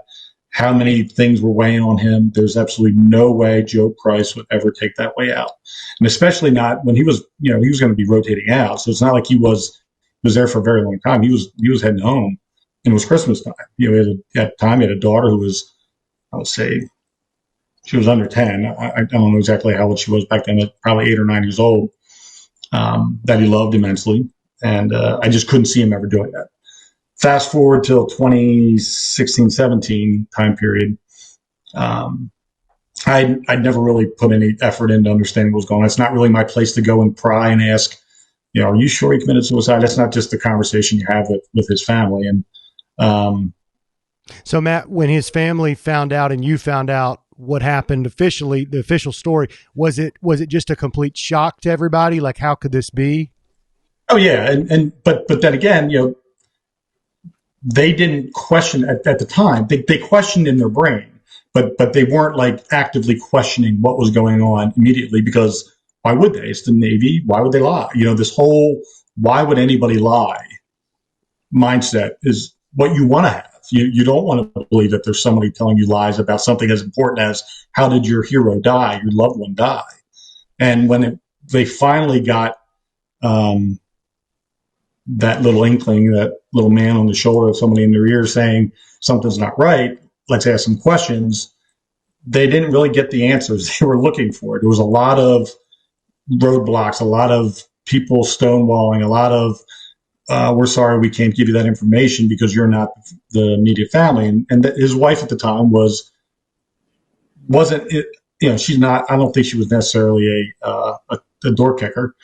how many things were weighing on him. There's absolutely no way Job Price would ever take that way out. And especially not when he was going to be rotating out. So it's not like he was there for a very long time. He was heading home, and it was Christmas time. At the time, he had a daughter who was, I would say, she was under 10. I don't know exactly how old she was back then, but probably 8 or 9 years old, that he loved immensely. And I just couldn't see him ever doing that. Fast forward till 2016, 17 time period. I'd never really put any effort into understanding what was going on. It's not really my place to go and pry and ask, are you sure he committed suicide? That's not just the conversation you have with his family. And so, Matt, when his family found out and you found out what happened officially, the official story, was it just a complete shock to everybody? Like, how could this be? Oh yeah, but then again, they didn't question at the time. They questioned in their brain, but they weren't like actively questioning what was going on immediately, because why would they? It's the Navy. Why would they lie? This whole why would anybody lie mindset is what you want to have. You don't want to believe that there's somebody telling you lies about something as important as how did your hero die, your loved one die. And when they finally got that little inkling, that little man on the shoulder of somebody in their ear saying something's not right, let's ask some questions, they didn't really get the answers they were looking for. There was a lot of roadblocks, a lot of people stonewalling, a lot of, we're sorry, we can't give you that information because you're not the immediate family. And his wife at the time wasn't, she's not, I don't think she was necessarily a door kicker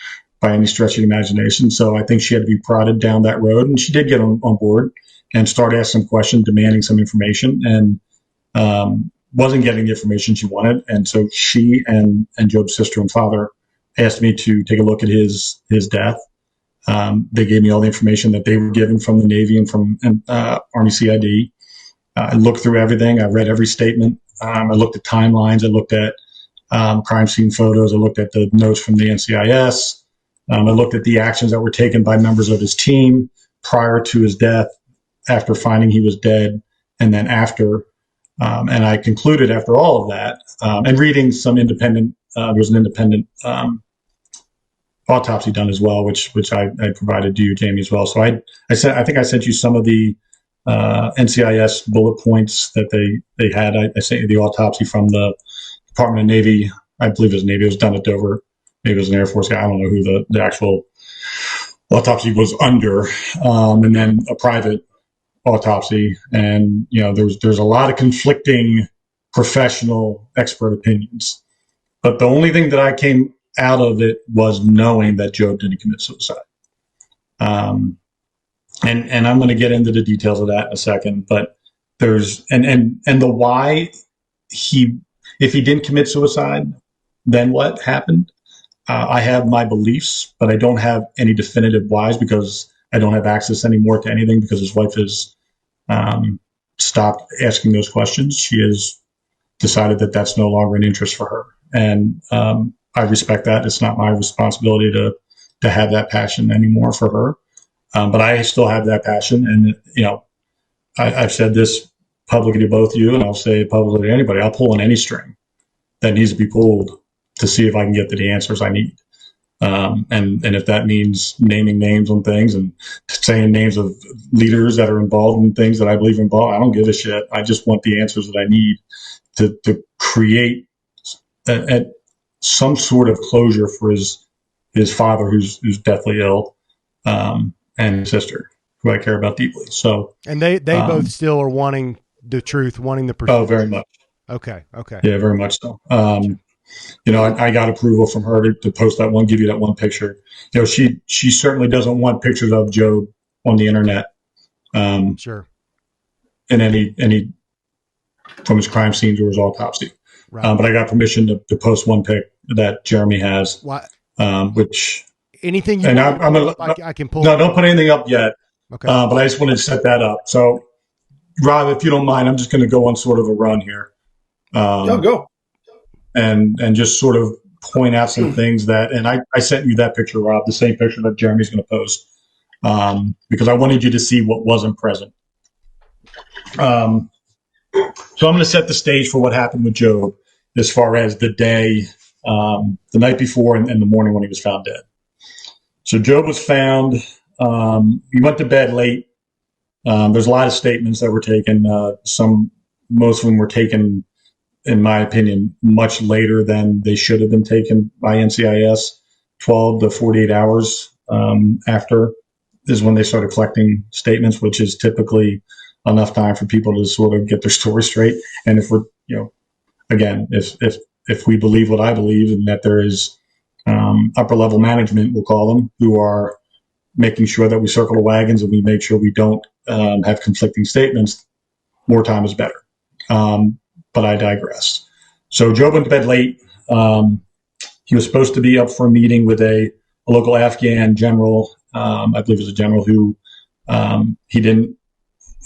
by any stretch of the imagination. So I think she had to be prodded down that road, and she did get on board and start asking some questions, demanding some information, and wasn't getting the information she wanted. And so she and Job's sister and father asked me to take a look at his death. They gave me all the information that they were given from the Navy and from Army CID. I looked through everything. I read every statement. I looked at timelines. I looked at crime scene photos. I looked at the notes from the NCIS. I looked at the actions that were taken by members of his team prior to his death, after finding he was dead, and then after. And I concluded after all of that, and reading some independent, there was an independent autopsy done as well, which I provided to you, Jamie, as well. So I think I sent you some of the NCIS bullet points that they had. I sent you the autopsy from the Department of Navy. I believe it was Navy. It was done at Dover. Maybe it was an Air Force guy. I don't know who the actual autopsy was under. And then a private autopsy. And, there's a lot of conflicting professional expert opinions. But the only thing that I came out of it was knowing that Job didn't commit suicide. And I'm going to get into the details of that in a second, but there's, and the why if he didn't commit suicide, then what happened? I have my beliefs, but I don't have any definitive whys, because I don't have access anymore to anything, because his wife has stopped asking those questions. She has decided that that's no longer an interest for her. And I respect that. It's not my responsibility to have that passion anymore for her. But I still have that passion. And, I've said this publicly to both you, and I'll say it publicly to anybody. I'll pull on any string that needs to be pulled to see if I can get to the answers I need. And if that means naming names on things and saying names of leaders that are involved in things that I believe involved, I don't give a shit. I just want the answers that I need to create some sort of closure for his father, who's deathly ill, and his sister, who I care about deeply. So, and they both still are wanting the truth, wanting the pursuit. Oh, very much. Okay. Yeah, very much so. I got approval from her to post that one, give you that one picture. She certainly doesn't want pictures of Job on the internet. Sure. In any from his crime scenes or his autopsy. Right. But I got permission to post one pic that Jeremy has. What? Which anything you I can pull. No, don't put anything up yet. Okay. But I just wanted to set that up. So, Rob, if you don't mind, I'm just going to go on sort of a run here. Go. And just sort of point out some things that, and I sent you that picture, Rob, the same picture that Jeremy's going to post, because I wanted you to see what wasn't present. So I'm going to set the stage for what happened with Job as far as the day, the night before and the morning when he was found dead. So Job was found, he went to bed late. There's a lot of statements that were taken. Most of them were taken, in my opinion, much later than they should have been taken by NCIS. 12 to 48 hours after is when they started collecting statements, which is typically enough time for people to sort of get their story straight. And if we're, again, if we believe what I believe, and that there is upper level management, we'll call them, who are making sure that we circle the wagons and we make sure we don't have conflicting statements, more time is better. But I digress. So Job went to bed late. He was supposed to be up for a meeting with a local Afghan general. I believe it was a general who he didn't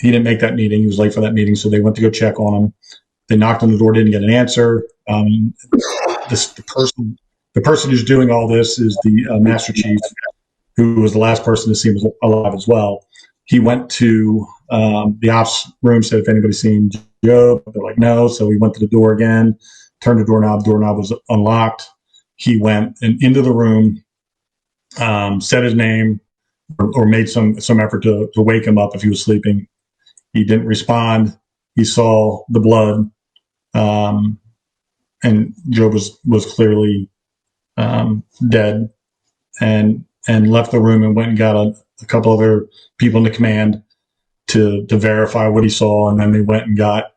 make that meeting. He was late for that meeting, so they went to go check on him. They knocked on the door, didn't get an answer. The person who's doing all this is the Master Chief, who was the last person to see him alive as well. He went to the ops room, said if anybody's seen Job. They're like, no. So he went to the door again, turned the doorknob. Doorknob was unlocked. He went into the room, said his name, or made some effort to wake him up if he was sleeping. He didn't respond. He saw the blood, and Job was clearly dead, and left the room and went and got a couple other people in the command to verify what he saw, and then they went and got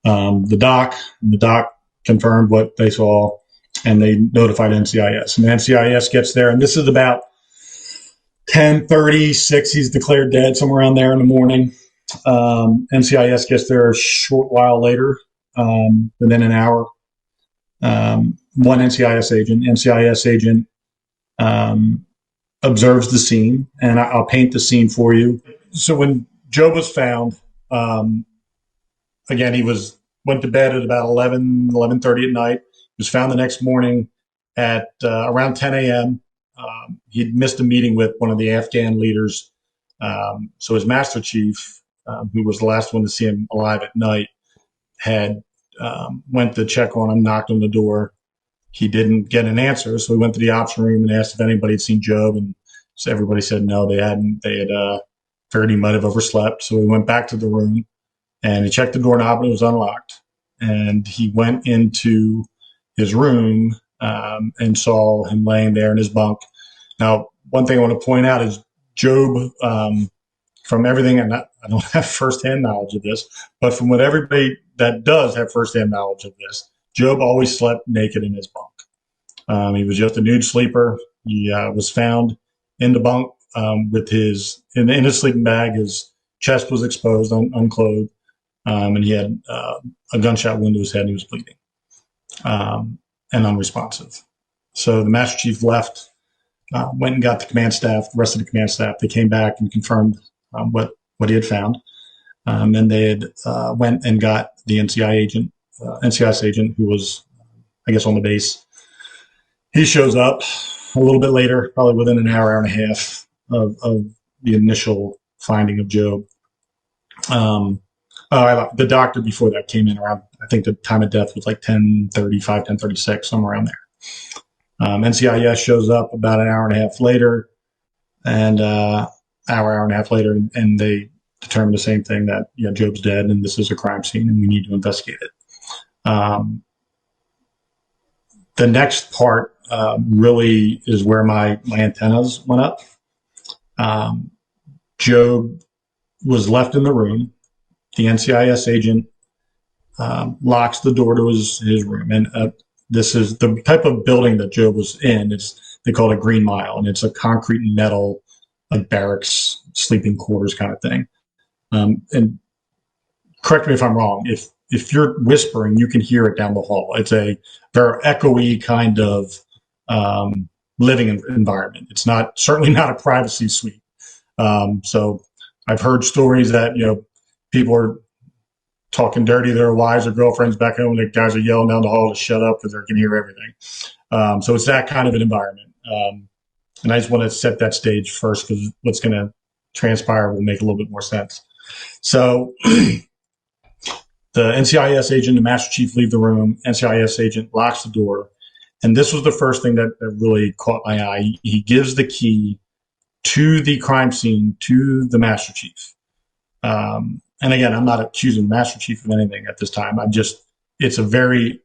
the doc, and the doc confirmed what they saw, and they notified NCIS. And NCIS gets there, and this is about 10:36. He's declared dead, somewhere around there in the morning. NCIS gets there a short while later, within an hour. One NCIS agent observes the scene, and I'll paint the scene for you. So when Job was found, again, he went to bed at about 11:30 at night. He was found the next morning at around 10 a.m. He'd missed a meeting with one of the Afghan leaders. So his Master Chief, who was the last one to see him alive at night, had went to check on him, knocked on the door. He didn't get an answer, so he went to the ops room and asked if anybody had seen Job, and so everybody said no, they hadn't. They had figured he might have overslept. So he went back to the room, and he checked the doorknob, and it was unlocked. And he went into his room and saw him laying there in his bunk. Now, one thing I want to point out is Job, from everything, and I don't have firsthand knowledge of this, but from what everybody that does have firsthand knowledge of this, Job always slept naked in his bunk. He was just a nude sleeper. He was found in the bunk with in his sleeping bag. His chest was exposed, unclothed, and he had a gunshot wound to his head, and he was bleeding and unresponsive. So the Master Chief left, went and got the command staff, the rest of the command staff. They came back and confirmed what he had found. And they had went and got the NCIS agent who was, I guess, on the base. He shows up a little bit later, probably within an hour and a half of the initial finding of Job. The doctor before that came in around, I think the time of death was like 10:35, 10:36, somewhere around there. NCIS shows up about an hour and a half later, and hour and a half later, and they determine the same thing, that Job's dead and this is a crime scene and we need to investigate it. The next part really is where my antennas went up. Job was left in the room. The NCIS agent locks the door to his room, and this is the type of building that Job was in. They call it a green mile, and it's a concrete and metal, like barracks, sleeping quarters kind of thing. And correct me if I'm wrong. If you're whispering, you can hear it down the hall. It's a very echoey kind of living environment. It's certainly not a privacy suite. So I've heard stories that people are talking dirty to their wives or girlfriends back home, and the guys are yelling down the hall to shut up because they can hear everything. So it's that kind of an environment. And I just want to set that stage first because what's going to transpire will make a little bit more sense. So the NCIS agent, the Master Chief leave the room. NCIS agent locks the door. And this was the first thing that really caught my eye. He gives the key to the crime scene to the Master Chief. And again, I'm not accusing the Master Chief of anything at this time. It's a very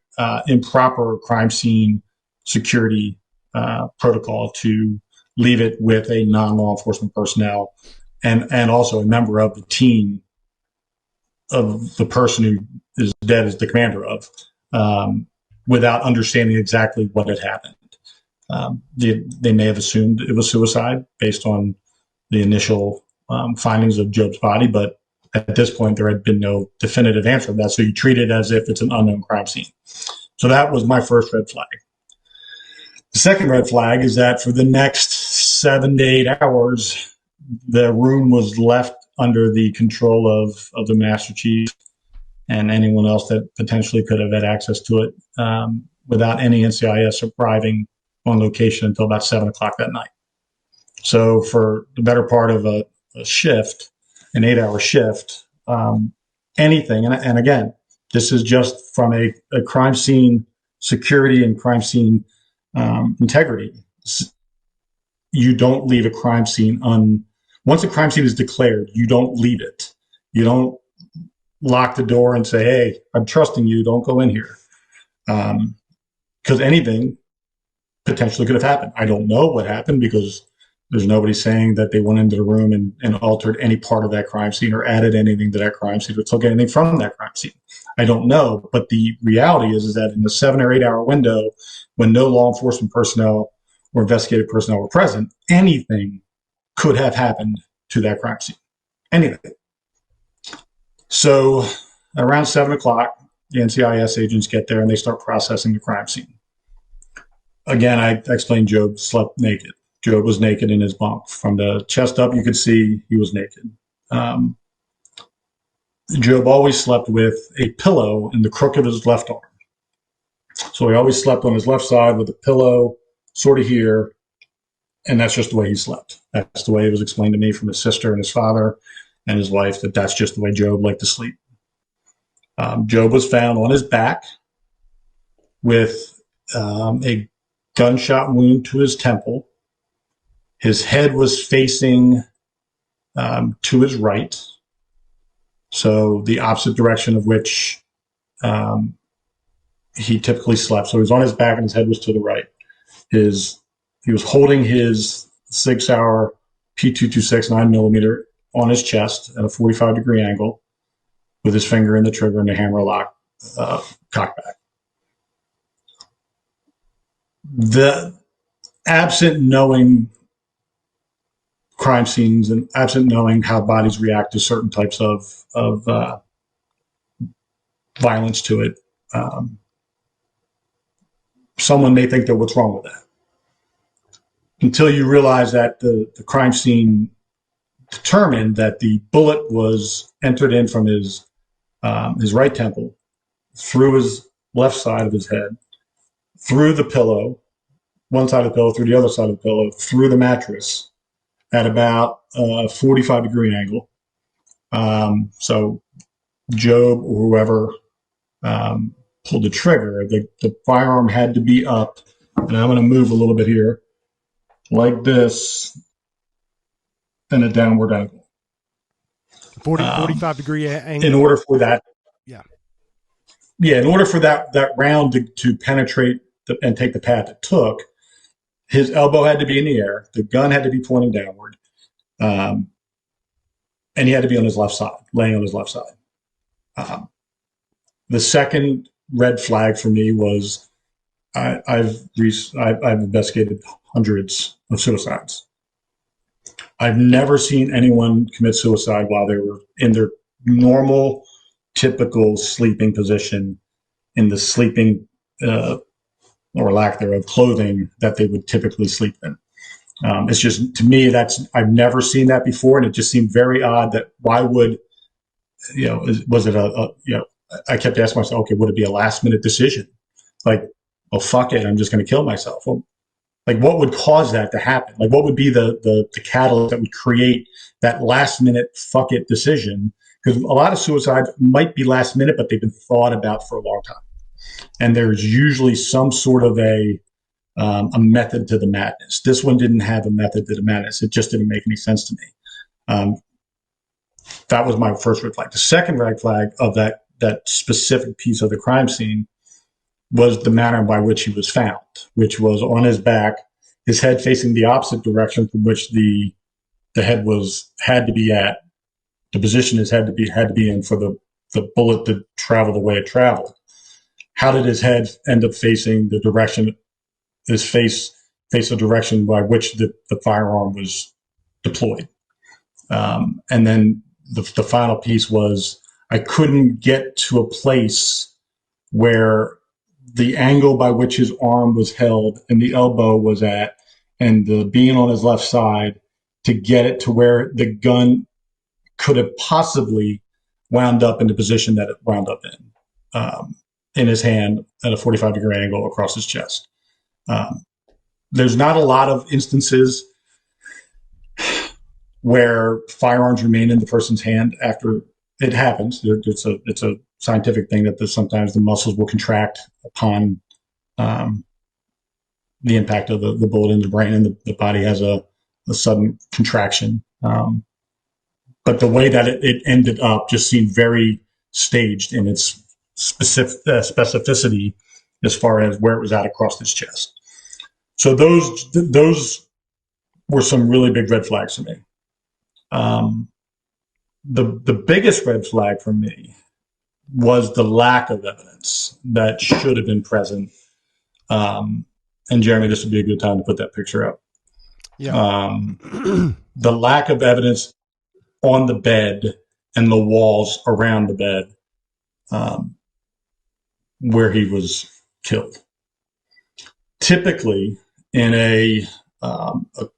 improper crime scene security protocol to leave it with a non-law enforcement personnel and also a member of the team of the person who is dead as the commander of, without understanding exactly what had happened. They may have assumed it was suicide based on the initial findings of Job's body, but at this point, there had been no definitive answer to that. So you treat it as if it's an unknown crime scene. So that was my first red flag. The second red flag is that for the next 7 to 8 hours, the room was left under the control of the Master Chief and anyone else that potentially could have had access to it, without any NCIS arriving on location until about 7 o'clock that night. So for the better part of a shift, an 8-hour shift, anything, and again, this is just from a crime scene security and crime scene integrity. You don't leave a crime scene once a crime scene is declared, you don't leave it. You don't lock the door and say, hey, I'm trusting you, don't go in here. Because anything potentially could have happened. I don't know what happened because there's nobody saying that they went into the room and altered any part of that crime scene or added anything to that crime scene or took anything from that crime scene. I don't know. But the reality is that in the 7 or 8 hour window, when no law enforcement personnel or investigative personnel were present, anything could have happened to that crime scene. Anything. So around 7 o'clock, the NCIS agents get there and they start processing the crime scene. Again, I explained Job slept naked. Job was naked in his bunk. From the chest up, you could see he was naked. Job always slept with a pillow in the crook of his left arm. So he always slept on his left side with a pillow sort of here, and that's just the way he slept. That's the way it was explained to me from his sister and his father and his wife, that's just the way Job liked to sleep. Job was found on his back with a gunshot wound to his temple. His head was facing to his right, so the opposite direction of which he typically slept. So he was on his back and his head was to the right. He was holding his 6 hour P226 9mm on his chest at a 45-degree angle with his finger in the trigger and the hammer lock cockback. The absent knowing crime scenes and absent knowing how bodies react to certain types of violence to it, someone may think that what's wrong with that. Until you realize that the crime scene determined that the bullet was entered in from his right temple, through his left side of his head, through the pillow, one side of the pillow, through the other side of the pillow, through the mattress at about a 45-degree angle. So Job or whoever pulled the trigger, the firearm had to be up, and I'm going to move a little bit here, like this, and a downward angle. 45-degree angle. In order for that, in order for that round to penetrate and take the path it took, his elbow had to be in the air, the gun had to be pointing downward, and he had to be on his left side, laying on his left side. The second red flag for me was I've investigated hundreds of suicides. I've never seen anyone commit suicide while they were in their normal, typical sleeping position, in the sleeping or lack thereof clothing that they would typically sleep in. It's just, to me, I've never seen that before, and it just seemed very odd that why would, was it I kept asking myself, okay, would it be a last minute decision? Like, oh, fuck it, I'm just going to kill myself. Well, like, what would cause that to happen? Like, what would be the catalyst that would create that last minute fuck it decision? Because a lot of suicides might be last minute, but they've been thought about for a long time. And there's usually some sort of a method to the madness. This one didn't have a method to the madness. It just didn't make any sense to me. That was my first red flag. The second red flag of that specific piece of the crime scene was the manner by which he was found, which was on his back, his head facing the opposite direction from which the head had to be at, the position his head had to be in for the bullet to travel the way it traveled. How did his head end up facing the direction, his face the direction by which the firearm was deployed? And then the final piece was, I couldn't get to a place where the angle by which his arm was held and the elbow was at, and the being on his left side, to get it to where the gun could have possibly wound up in the position that it wound up in his hand at a 45-degree angle across his chest. There's not a lot of instances where firearms remain in the person's hand after it happens. It's a scientific thing that sometimes the muscles will contract upon the impact of the bullet in the brain, and the body has a sudden contraction. But the way that it ended up just seemed very staged in its specificity as far as where it was at across his chest. So those were some really big red flags for me. The biggest red flag for me was the lack of evidence that should have been present. And Jeremy, this would be a good time to put that picture up. Yeah. The lack of evidence on the bed and the walls around the bed where he was killed. Typically, in a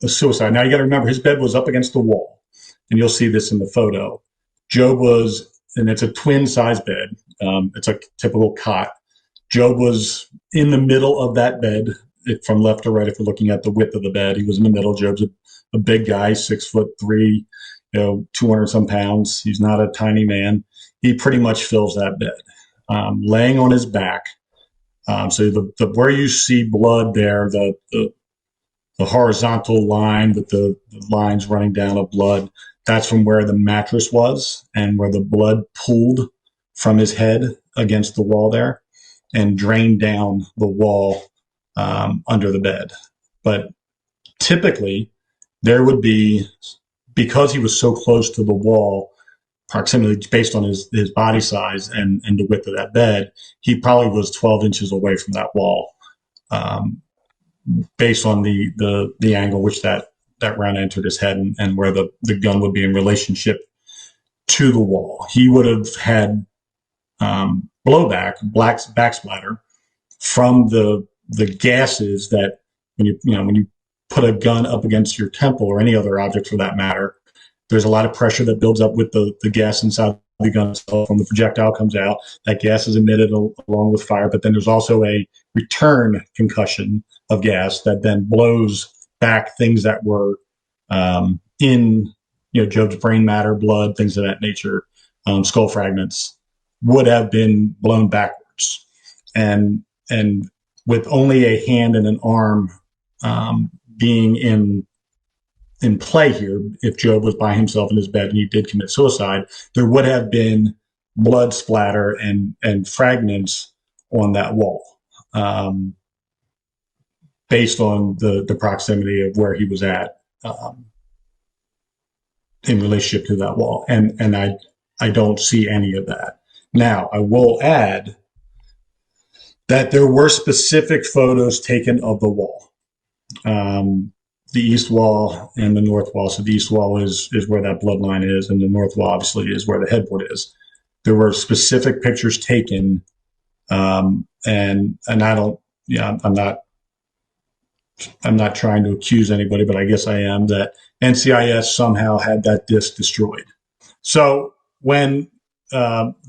suicide, now you got to remember his bed was up against the wall, and you'll see this in the photo. Job was, and it's a twin size bed. It's a typical cot. Job was in the middle of that bed, from left to right. If you're looking at the width of the bed, he was in the middle. Job's a big guy, 6'3", 200 some pounds. He's not a tiny man. He pretty much fills that bed, laying on his back. So the where you see blood there, the horizontal line with the lines running down of blood, that's from where the mattress was and where the blood pooled from his head against the wall there and drained down the wall under the bed. But typically there would be, because he was so close to the wall, proximity based on his body size and the width of that bed, he probably was 12 inches away from that wall, based on the angle which that round entered his head and where the gun would be in relationship to the wall. He would have had blowback, back splatter from the gases that when you put a gun up against your temple or any other object for that matter, there's a lot of pressure that builds up with the gas inside the gun itself. When the projectile comes out, that gas is emitted along with fire, but then there's also a return concussion of gas that then blows back things that were in Job's brain matter, blood, things of that nature, skull fragments would have been blown backwards. And with only a hand and an arm being in play here, if Job was by himself in his bed and he did commit suicide, there would have been blood splatter and fragments on that wall, based on the proximity of where he was at in relationship to that wall. And I don't see any of that. Now, I will add that there were specific photos taken of the wall. The east wall and the north wall. So the east wall is where that bloodline is, and the north wall obviously is where the headboard is. There were specific pictures taken, and I don't, I'm not trying to accuse anybody, but I guess I am, that NCIS somehow had that disc destroyed. So when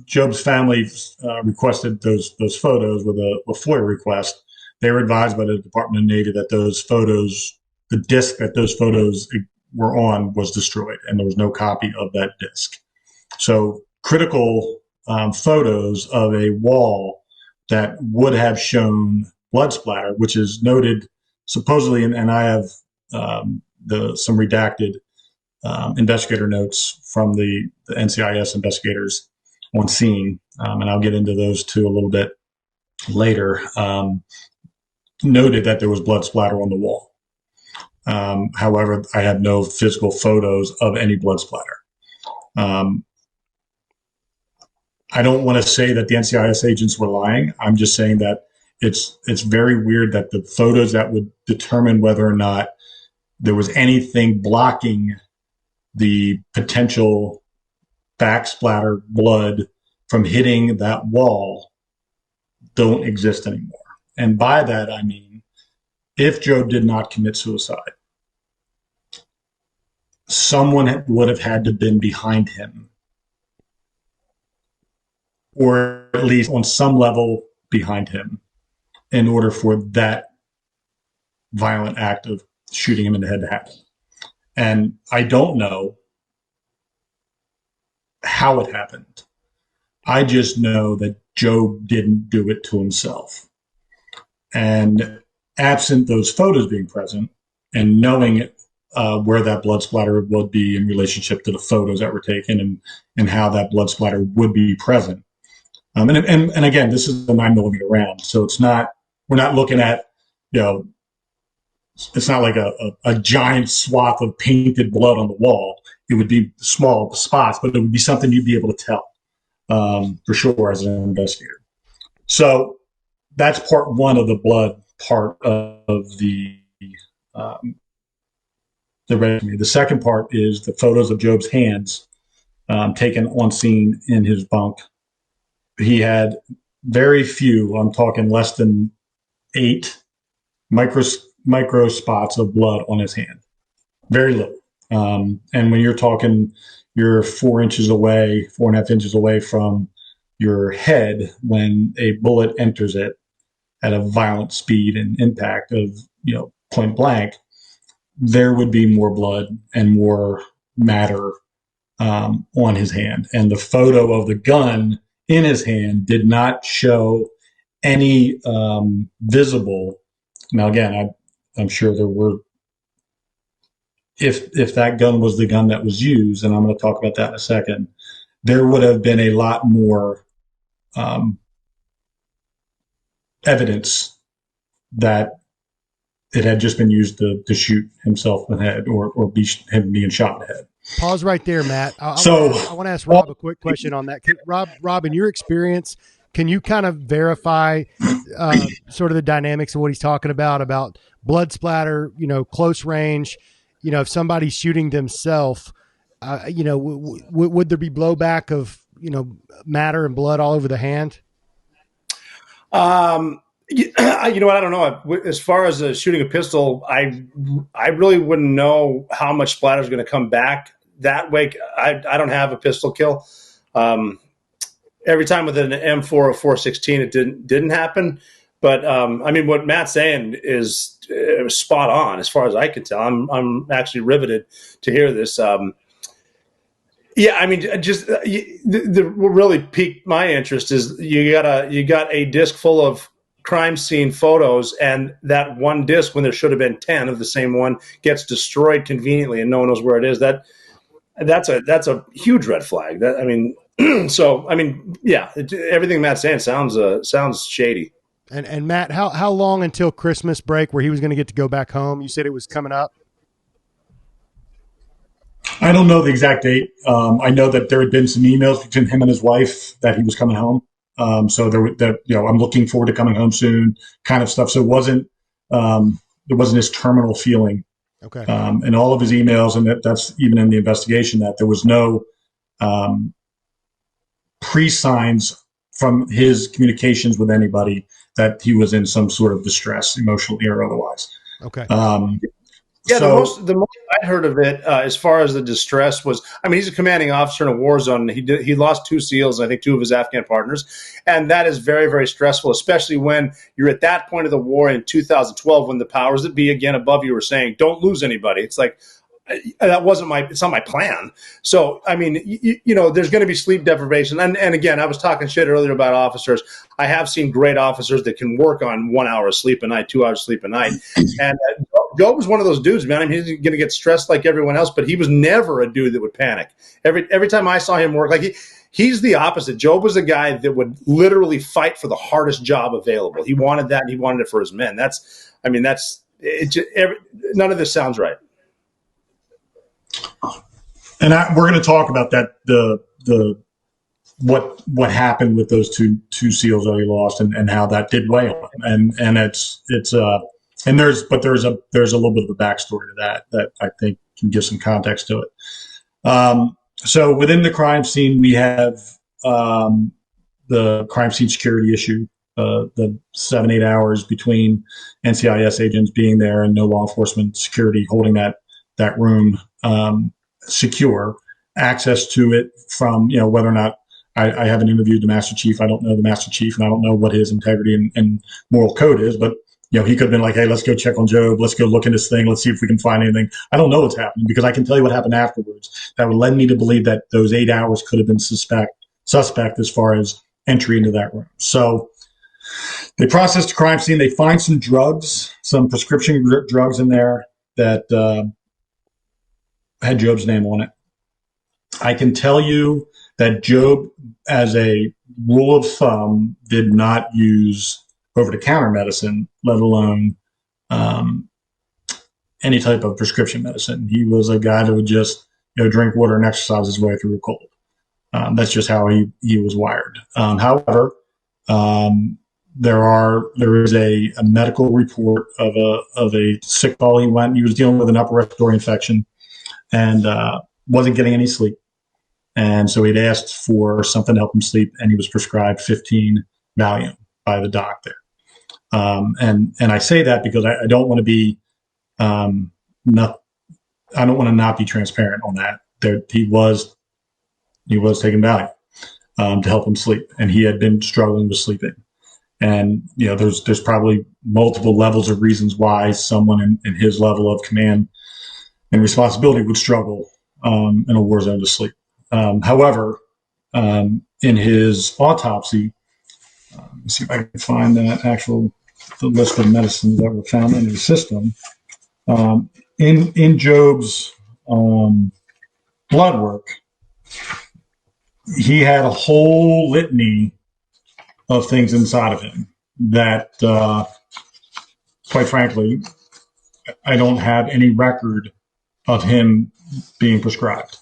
Job's family requested those photos with a FOIA request, they were advised by the Department of Navy that those photos, the disc that those photos were on, was destroyed, and there was no copy of that disc. So critical photos of a wall that would have shown blood splatter, which is noted supposedly, and I have some redacted investigator notes from the NCIS investigators on scene, and I'll get into those too a little bit later, noted that there was blood splatter on the wall. However, I have no physical photos of any blood splatter. I don't want to say that the NCIS agents were lying. I'm just saying that it's very weird that the photos that would determine whether or not there was anything blocking the potential backsplatter blood from hitting that wall don't exist anymore. And by that, I mean, if Joe did not commit suicide, someone would have had to have been behind him, or at least on some level behind him, in order for that violent act of shooting him in the head to happen. And I don't know how it happened. I just know that Joe didn't do it to himself. And absent those photos being present and knowing where that blood splatter would be in relationship to the photos that were taken, and how that blood splatter would be present. And again, this is a 9mm round, so we're not looking at, it's not like a giant swath of painted blood on the wall. It would be small spots, but it would be something you'd be able to tell for sure as an investigator. So that's part one of the blood part of the resume. The second part is the photos of Joe's hands taken on scene in his bunk. He had very few, I'm talking less than 8 micro spots of blood on his hand. Very little. And when you're talking, you're 4.5 inches away from your head when a bullet enters it at a violent speed and impact of, point blank, there would be more blood and more matter on his hand. And the photo of the gun in his hand did not show any visible. Now, again, I'm sure there were, if that gun was the gun that was used, and I'm going to talk about that in a second, there would have been a lot more evidence that it had just been used to shoot himself in the head, or him being shot in the head. Pause right there, Matt. I want to ask Rob a quick question on that. Rob, in your experience, can you kind of verify sort of the dynamics of what he's talking about blood splatter, close range, if somebody's shooting themselves, would there be blowback of, matter and blood all over the hand? You know what? I don't know. As far as shooting a pistol, I really wouldn't know how much splatter is going to come back that way. I don't have a pistol kill. Every time with an M4 or 416, it didn't happen. But what Matt's saying is spot on as far as I can tell. I'm actually riveted to hear this. What really piqued my interest is you got a disc full of crime scene photos, and that one disc, when there should have been 10 of the same one, gets destroyed conveniently, and no one knows where it is. That's a huge red flag. Everything Matt's saying sounds shady. And Matt, how long until Christmas break where he was going to get to go back home? You said it was coming up. I don't know the exact date. I know that there had been some emails between him and his wife that he was coming home. So I'm looking forward to coming home soon, kind of stuff. So it wasn't this terminal feeling. Okay. And all of his emails, and that's even in the investigation, that there was no pre-signs from his communications with anybody that he was in some sort of distress, emotionally or otherwise. Okay. Yeah, So the most I heard of it, as far as the distress was, I mean, he's a commanding officer in a war zone. He lost 2 SEALs, I think 2 of his Afghan partners, and that is very, very stressful, especially when you're at that point of the war in 2012, when the powers that be again above you were saying, "Don't lose anybody." It's like, it's not my plan. So, I mean, there's going to be sleep deprivation. And again, I was talking shit earlier about officers. I have seen great officers that can work on 1 hour of sleep a night, 2 hours of sleep a night. And Joe was one of those dudes, man. I mean, he's going to get stressed like everyone else, but he was never a dude that would panic. Every time I saw him work, like he's the opposite. Job was a guy that would literally fight for the hardest job available. He wanted that, and he wanted it for his men. None of this sounds right. And we're going to talk about that, the what happened with those two SEALs that he lost, and how that did weigh on him. And there's a little bit of a backstory to that I think can give some context to it. So within the crime scene, we have the crime scene security issue, the 7-8 hours between NCIS agents being there and no law enforcement security holding that room secure, access to it from, whether or not I haven't interviewed the Master Chief. I don't know the Master Chief, and I don't know what his integrity and moral code is, but he could have been like, hey, let's go check on Job. Let's go look in this thing. Let's see if we can find anything. I don't know what's happening, because I can tell you what happened afterwards. That would lead me to believe that those 8 hours could have been suspect as far as entry into that room. So they process the crime scene. They find some drugs, some prescription drugs in there that had Job's name on it. I can tell you that Job, as a rule of thumb, did not use over-the-counter medicine, let alone any type of prescription medicine. He was a guy that would just drink water and exercise his way through a cold. That's just how he was wired. However, there is a medical report of a sick call. He was dealing with an upper respiratory infection and wasn't getting any sleep. And so he'd asked for something to help him sleep, and he was prescribed 15 Valium by the doc there. And I say that because I don't want to be I don't want to not be transparent on that. He was taking Valium to help him sleep, and he had been struggling with sleeping. And there's probably multiple levels of reasons why someone in his level of command and responsibility would struggle in a war zone to sleep. However, in his autopsy, let me see if I can find the list of medicines that were found in his system. In Job's blood work, he had a whole litany of things inside of him that, quite frankly, I don't have any record of him being prescribed.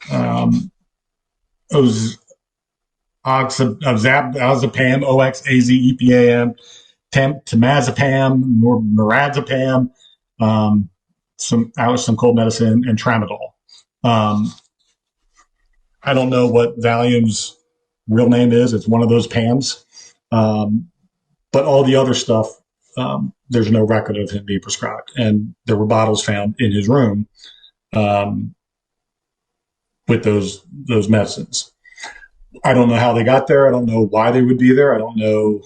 Oxazepam, OXAZEPAM, temazepam, noradazepam, some cold medicine, and tramadol. I don't know what Valium's real name is. It's one of those PAMs. But all the other stuff, there's no record of him being prescribed. And there were bottles found in his room with those medicines. I don't know how they got there. I don't know why they would be there. I don't know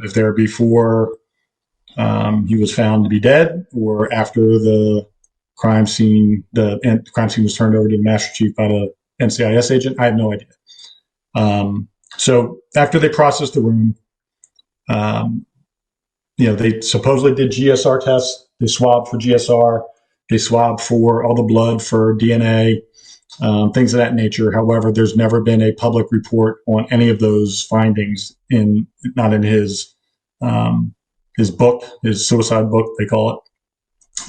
if they're before he was found to be dead or after the crime scene. The crime scene was turned over to the Master Chief by the NCIS agent. I have no idea. So after they processed the room, they supposedly did GSR tests. They swabbed for GSR. They swabbed for all the blood for DNA, things of that nature. However, there's never been a public report on any of those findings not in his book, his suicide book, they call it.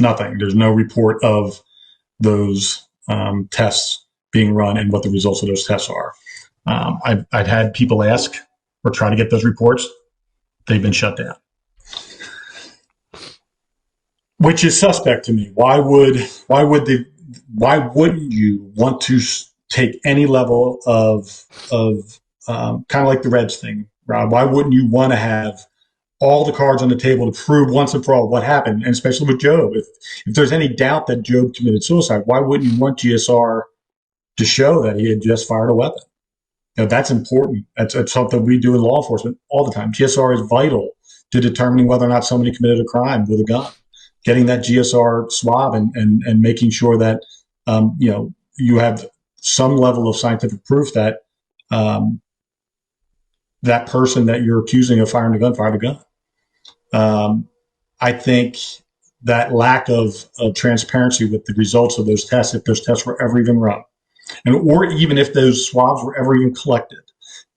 Nothing. There's no report of those tests being run and what the results of those tests are. I've had people ask or try to get those reports. They've been shut down, which is suspect to me. Why wouldn't you want to take any level of kind of like the Reds thing, Rob? Why wouldn't you want to have all the cards on the table to prove once and for all what happened, and especially with Job. If there's any doubt that Job committed suicide, why wouldn't you want GSR to show that he had just fired a weapon? That's important. That's something we do in law enforcement all the time. GSR is vital to determining whether or not somebody committed a crime with a gun. Getting that GSR swab and making sure that you have some level of scientific proof that that person that you're accusing of firing a gun fired a gun. I think that lack of transparency with the results of those tests, if those tests were ever even run, or even if those swabs were ever even collected,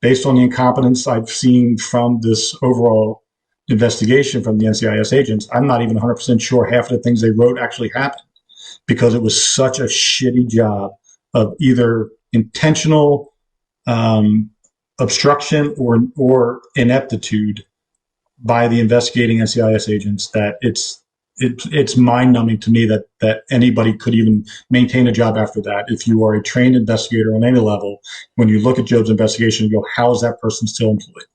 based on the incompetence I've seen from this overall investigation from the NCIS agents, I'm not even 100% sure half of the things they wrote actually happened, because it was such a shitty job of either intentional obstruction or ineptitude by the investigating NCIS agents that it's mind-numbing to me that anybody could even maintain a job after that. If you are a trained investigator on any level, when you look at Job's investigation, you go, how is that person still employed?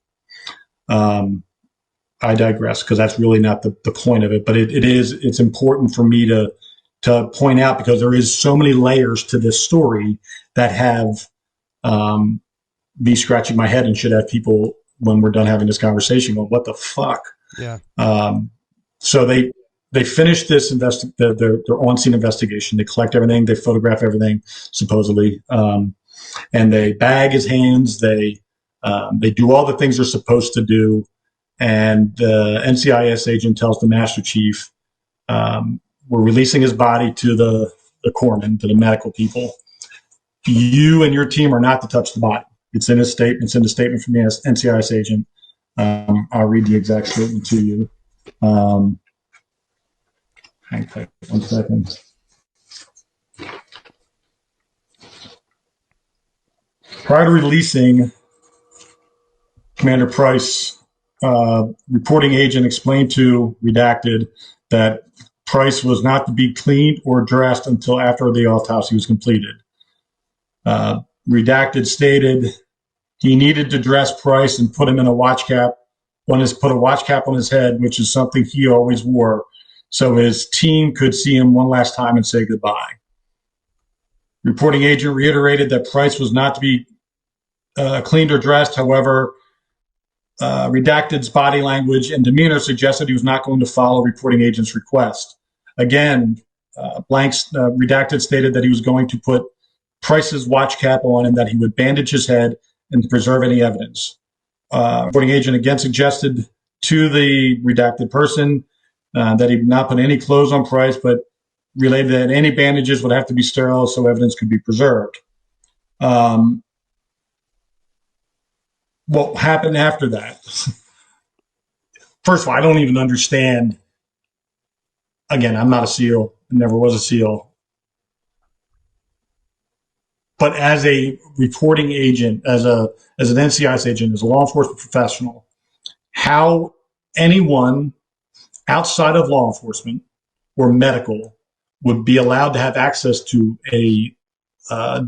I digress, because that's really not the point of it. But it's important for me to point out, because there is so many layers to this story that have me scratching my head and should have people, when we're done having this conversation, go, what the fuck? Yeah. So they finish this their on-scene investigation. They collect everything. They photograph everything, supposedly, and they bag his hands. They do all the things they're supposed to do. And the NCIS agent tells the Master Chief, we're releasing his body to the corpsman, to the medical people. You and your team are not to touch the body. It's in his statement. It's in the statement from the NCIS agent. I'll read the exact statement to you. Hang tight 1 second. Prior to releasing, Commander Price, reporting agent explained to Redacted that Price was not to be cleaned or dressed until after the autopsy was completed. Redacted stated he needed to dress Price and put him in a watch cap put a watch cap on his head, which is something he always wore, so his team could see him one last time and say goodbye. Reporting agent reiterated that Price was not to be cleaned or dressed. However, Redacted's body language and demeanor suggested he was not going to follow reporting agent's request. Again, Redacted stated that he was going to put Price's watch cap on and that he would bandage his head and to preserve any evidence. Reporting agent again suggested to the redacted person that he not put any clothes on Price, but related that any bandages would have to be sterile so evidence could be preserved. What happened after that? First of all, I don't even understand. Again, I'm not a SEAL. I never was a SEAL. But as a reporting agent, as an NCIS agent, as a law enforcement professional, how anyone outside of law enforcement or medical would be allowed to have access to a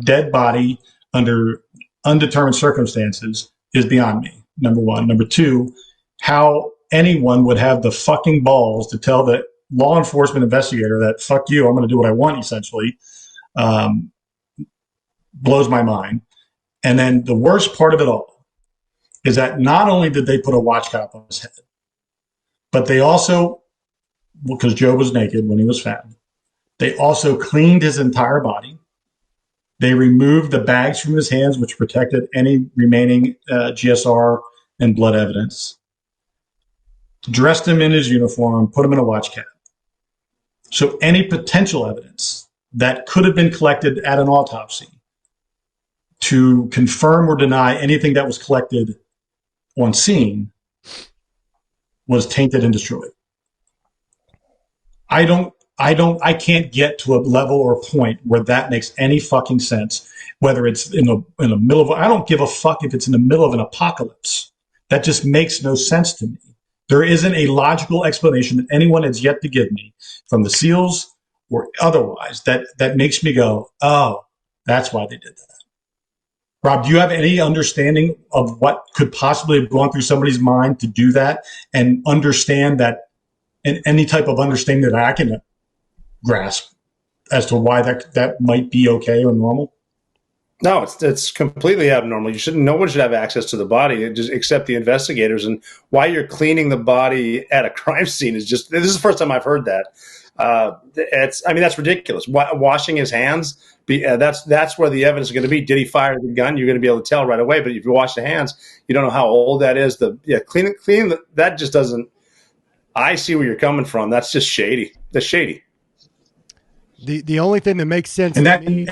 dead body under undetermined circumstances is beyond me, number one. Number two, how anyone would have the fucking balls to tell the law enforcement investigator that, fuck you, I'm going to do what I want, essentially, blows my mind. And then the worst part of it all is that not only did they put a watch cap on his head, but they also, because Joe was naked when he was found, they also cleaned his entire body. They removed the bags from his hands, which protected any remaining GSR and blood evidence, dressed him in his uniform, put him in a watch cap. So any potential evidence that could have been collected at an autopsy to confirm or deny anything that was collected on scene was tainted and destroyed. I can't get to a level or a point where that makes any fucking sense, whether it's in the middle of, I don't give a fuck if it's in the middle of an apocalypse. That just makes no sense to me. There isn't a logical explanation that anyone has yet to give me from the SEALs or otherwise that makes me go, oh, that's why they did that. Rob, do you have any understanding of what could possibly have gone through somebody's mind to do that, and understand that, and any type of understanding that I can grasp as to why that might be okay or normal? No, it's completely abnormal. No one should have access to the body, just except the investigators. And why you're cleaning the body at a crime scene is just, this is the first time I've heard that. That's ridiculous. Washing his hands, that's where the evidence is going to be. Did he fire the gun? You're going to be able to tell right away. But if you wash the hands, you don't know how old that is. Cleaning that just doesn't. I see where you're coming from. That's just shady. That's shady. The only thing that makes sense and to me.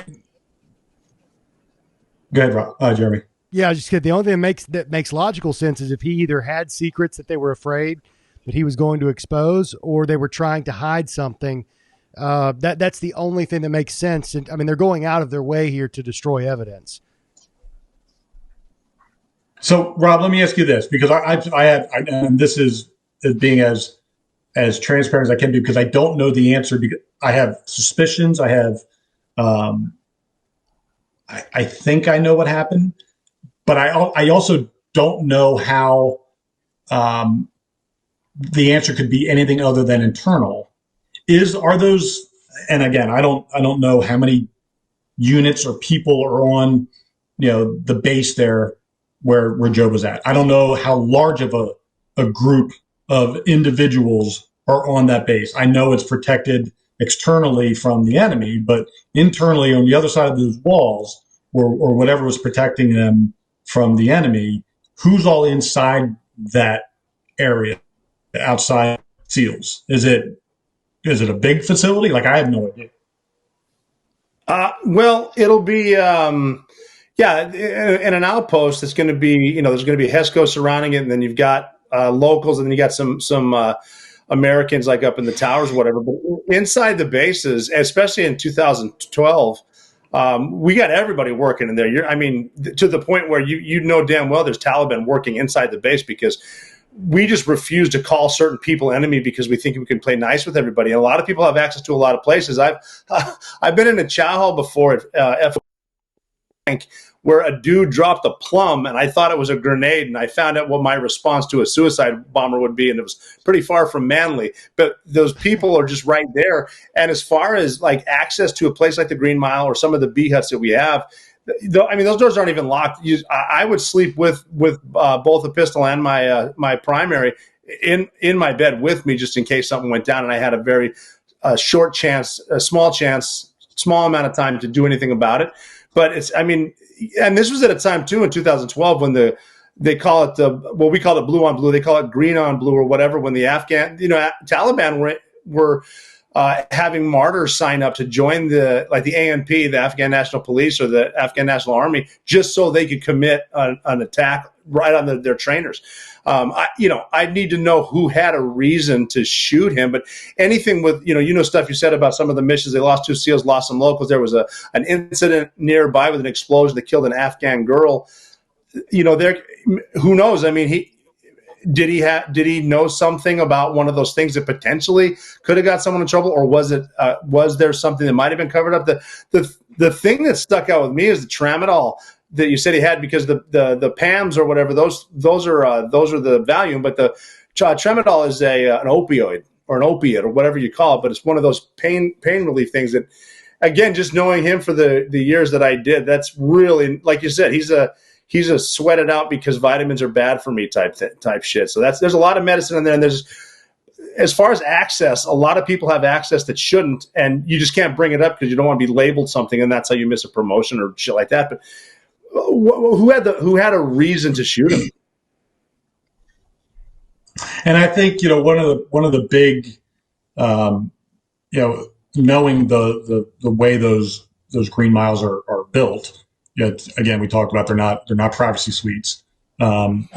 Go ahead, Rob. Jeremy. Yeah, I was just kidding. The only thing that makes logical sense is if he either had secrets that they were afraid that he was going to expose, or they were trying to hide something. That's the only thing that makes sense. And I mean, they're going out of their way here to destroy evidence. So, Rob, let me ask you this, because and this is being as transparent as I can be, because I don't know the answer. Because I have suspicions. I have. I think I know what happened, but I also don't know how the answer could be anything other than internal. Are those? And again, I don't know how many units or people are on, the base there where Joe was at. I don't know how large of a group of individuals are on that base. I know it's protected externally from the enemy, but internally on the other side of those walls, or whatever was protecting them from the enemy, who's all inside that area, outside SEALs? Is it a big facility? Like, I have no idea. Well, it'll be, in an outpost. It's going to be, there's going to be HESCO surrounding it, and then you've got locals, and then you got some Americans like up in the towers or whatever. But inside the bases, especially in 2012, we got everybody working in there. To the point where you know damn well there's Taliban working inside the base, because we just refuse to call certain people enemy because we think we can play nice with everybody. And a lot of people have access to a lot of places. I've been in a chow hall before at F where a dude dropped a plum, and I thought it was a grenade, and I found out what my response to a suicide bomber would be, and it was pretty far from manly. But those people are just right there. And as far as like access to a place like the Green Mile or some of the B huts that we have, those doors aren't even locked. I would sleep with both a pistol and my primary in my bed with me, just in case something went down and I had a very small amount of time to do anything about it. But and this was at a time too in 2012 when they call it we call it blue on blue, they call it green on blue or whatever. When the Taliban were having martyrs sign up to join the ANP, the Afghan National Police, or the Afghan National Army, just so they could commit an attack right on their trainers. I need to know who had a reason to shoot him, but anything with, stuff you said about some of the missions, they lost 2 SEALs, lost some locals. There was an incident nearby with an explosion that killed an Afghan girl. Who knows? I mean, did he know something about one of those things that potentially could have got someone in trouble, or was there something that might have been covered up? The thing that stuck out with me is the tramadol that you said he had, because the PAMs or whatever, those are the Valium, but the tramadol is an opioid or an opiate or whatever you call it, but it's one of those pain relief things that, again, just knowing him for the years that I did, that's really, like you said, he's a sweat it out because vitamins are bad for me type shit. So there's a lot of medicine in there, and there's, as far as access, a lot of people have access that shouldn't, and you just can't bring it up because you don't want to be labeled something, and that's how you miss a promotion or shit like that. But who had a reason to shoot him? And I think one of the big knowing the way those Green Miles are built. Again, we talked about they're not privacy suites. I'm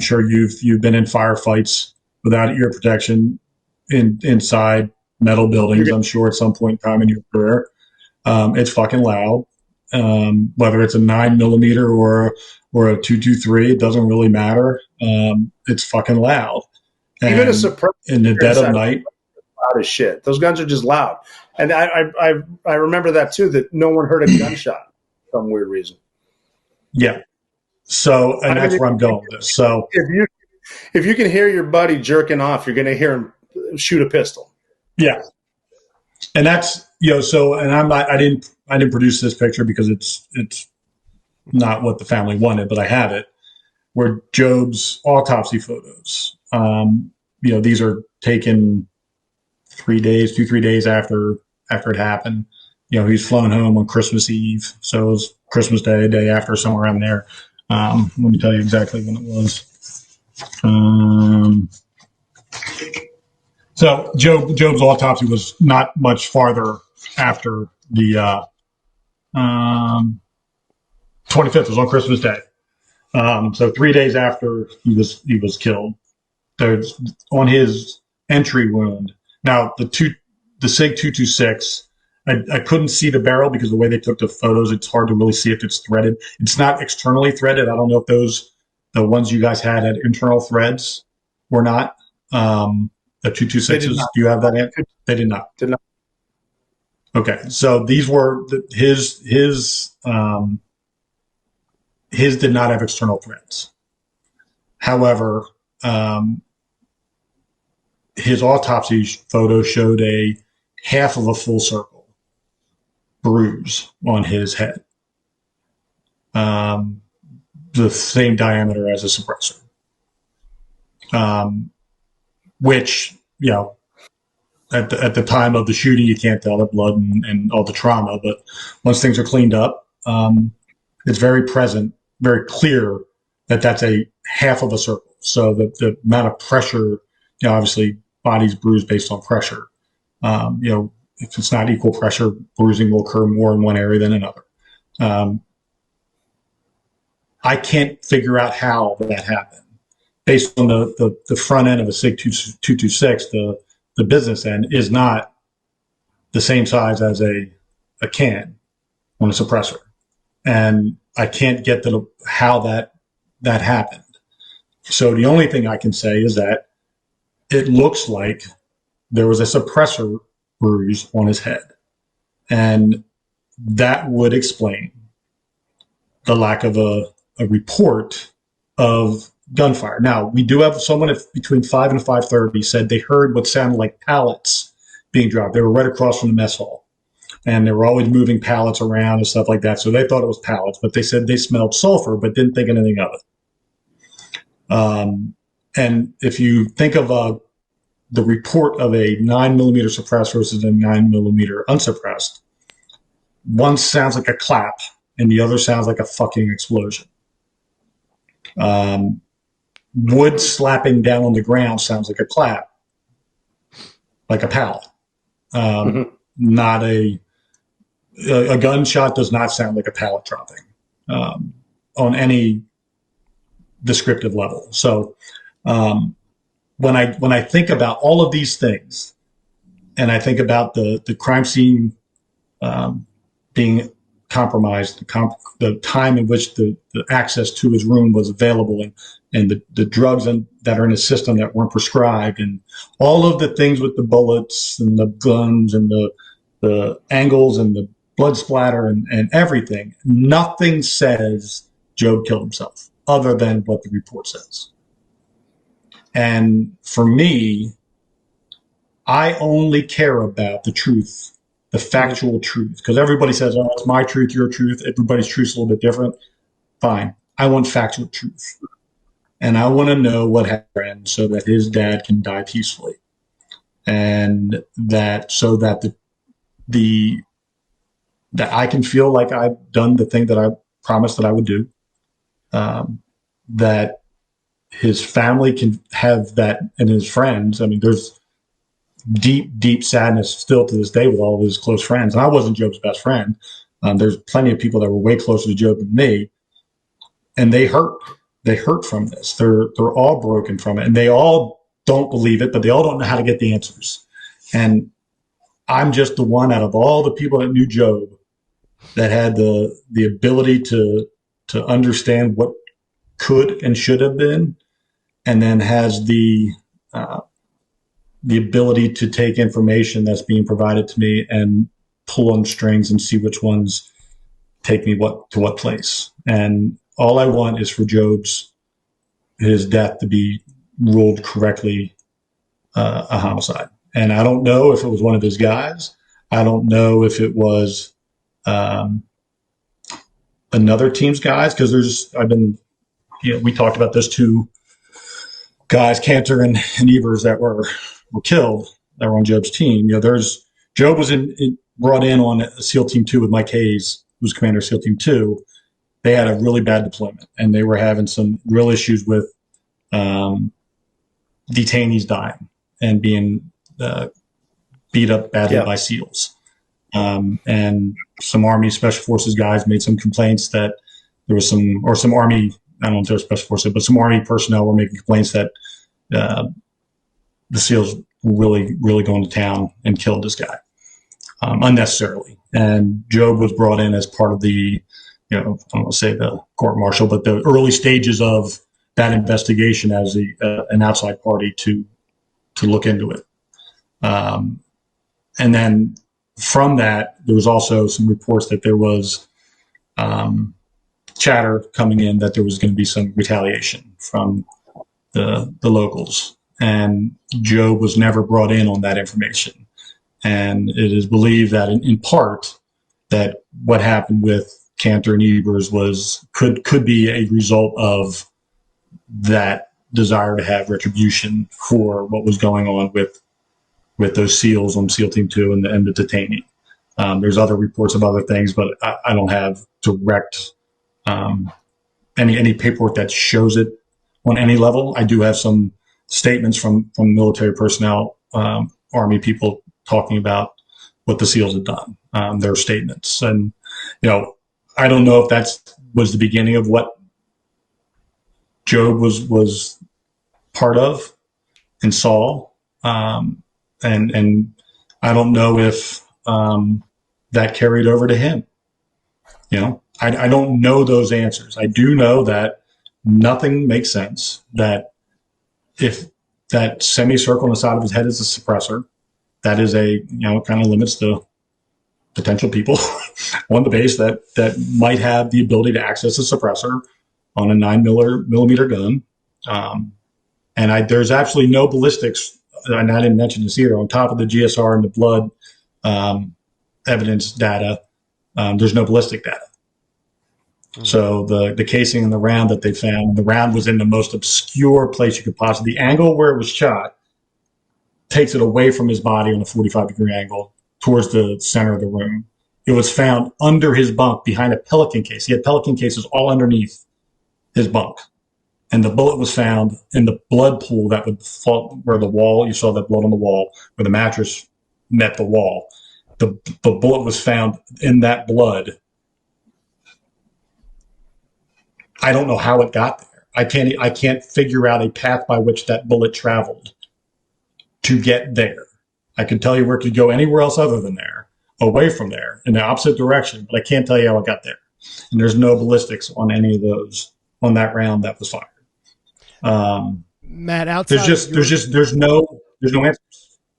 sure you've been in firefights without ear protection inside metal buildings. I'm sure at some point in time in your career, it's fucking loud. Whether it's a 9mm or a 223, it doesn't really matter. It's fucking loud. And even a suppressor in the dead of night, loud as shit. Those guns are just loud. And I remember that too, that no one heard a gunshot for some weird reason. Yeah. So, and that's where I'm going with this. So if you can hear your buddy jerking off, you're going to hear him shoot a pistol. yeah. And that's, so, and I didn't produce this picture because it's not what the family wanted, but I have it, where Job's autopsy photos, these are taken 3 days after it happened. He's flown home on Christmas Eve. So it was Christmas Day, day after, somewhere around there. Let me tell you exactly when it was. So Job's autopsy was not much farther after the 25th. It was on Christmas Day. So 3 days after he was killed. There's on his entry wound. Now the SIG 226. I couldn't see the barrel because the way they took the photos, it's hard to really see if it's threaded. It's not externally threaded. I don't know if the ones you guys had internal threads or not. The 226s, do you have that in? They did not. Did not. Okay, so these were his did not have external threads. However, his autopsy photo showed a half of a full circle bruise on his head, the same diameter as a suppressor, which, at the time of the shooting, you can't tell the blood and all the trauma, but once things are cleaned up, it's very present, very clear that that's a half of a circle. So the amount of pressure, obviously bodies bruise based on pressure. If it's not equal pressure, bruising will occur more in one area than another. I can't figure out how that happened. Based on the front end of a SIG 226, the business end is not the same size as a can on a suppressor. And I can't get to how that happened. So the only thing I can say is that it looks like there was a suppressor bruise on his head. And that would explain the lack of a report of gunfire. Now, we do have someone between 5 and 5:30 said they heard what sounded like pallets being dropped. They were right across from the mess hall. And they were always moving pallets around and stuff like that. So they thought it was pallets, but they said they smelled sulfur, but didn't think anything of it. And if you think of the report of a 9mm suppressed versus a 9mm unsuppressed, one sounds like a clap and the other sounds like a fucking explosion. Wood slapping down on the ground sounds like a clap, like a pallet. Not a gunshot does not sound like a pallet dropping on any descriptive level. So when I think about all of these things, and I think about the crime scene being compromised, the time in which the access to his room was available, and the drugs that are in his system that weren't prescribed, and all of the things with the bullets and the guns and the angles and the blood splatter and everything, nothing says Job killed himself other than what the report says. And for me, I only care about the truth, the factual truth, because everybody says, oh, it's my truth, your truth. Everybody's truth's a little bit different. Fine. I want factual truth. And I want to know what happened so that his dad can die peacefully. And that that I can feel like I've done the thing that I promised that I would do. That his family can have that, and his friends. I mean, there's deep, deep sadness still to this day with all of his close friends. And I wasn't Job's best friend. There's plenty of people that were way closer to Job than me, and they hurt. They hurt from this. They're all broken from it, and they all don't believe it, but they all don't know how to get the answers. And I'm just the one out of all the people that knew Job that had the ability to understand what could and should have been, and then has the ability to take information that's being provided to me and pull on strings and see which ones take me to what place. And all I want is for his death to be ruled correctly a homicide. And I don't know if it was one of his guys. I don't know if it was another team's guys, because we talked about those two guys, Cantor and Evers, that were killed, that were on Job's team. Job was brought in on SEAL Team 2 with Mike Hayes, who was commander of SEAL Team 2. They had a really bad deployment, and they were having some real issues with detainees dying and being beat up badly by SEALs. And some Army Special Forces guys made some complaints that there was some Army, I don't know if they're Special Forces, but some Army personnel were making complaints that the SEALs really, really going to town and killed this guy unnecessarily. And Job was brought in as part of the, I don't want to say the court martial, but the early stages of that investigation as an outside party to look into it. And then from that, there was also some reports that there was chatter coming in that there was going to be some retaliation from the locals. And Job was never brought in on that information. And it is believed that in part that what happened with Cantor and Evers could be a result of that desire to have retribution for what was going on with those SEALs on SEAL Team 2 and the detainee. There's other reports of other things, but I don't have direct any paperwork that shows it on any level. I do have some statements from military personnel, Army people talking about what the SEALs had done, their statements. And, I don't know if that was the beginning of what Job was part of and saw. And I don't know if that carried over to him. I don't know those answers. I do know that nothing makes sense, that if that semicircle on the side of his head is a suppressor, that is kind of limits the potential people on the base that might have the ability to access a suppressor on a 9mm gun. And there's absolutely no ballistics, and I didn't mention this either, on top of the GSR and the blood evidence data, there's no ballistic data. Mm-hmm. So the casing and the round that they found, the round was in the most obscure place you could possibly. The angle where it was shot takes it away from his body on a 45-degree angle towards the center of the room. It was found under his bunk behind a Pelican case. He had Pelican cases all underneath his bunk. And the bullet was found in the blood pool that would fall where the wall, you saw that blood on the wall, where the mattress met the wall. The bullet was found in that blood. I don't know how it got there. I can't figure out a path by which that bullet traveled to get there. I can tell you where it could go anywhere else other than there, away from there, in the opposite direction, but I can't tell you how it got there. And there's no ballistics on any of those, on that round that was fired. Matt, outside there's no answers.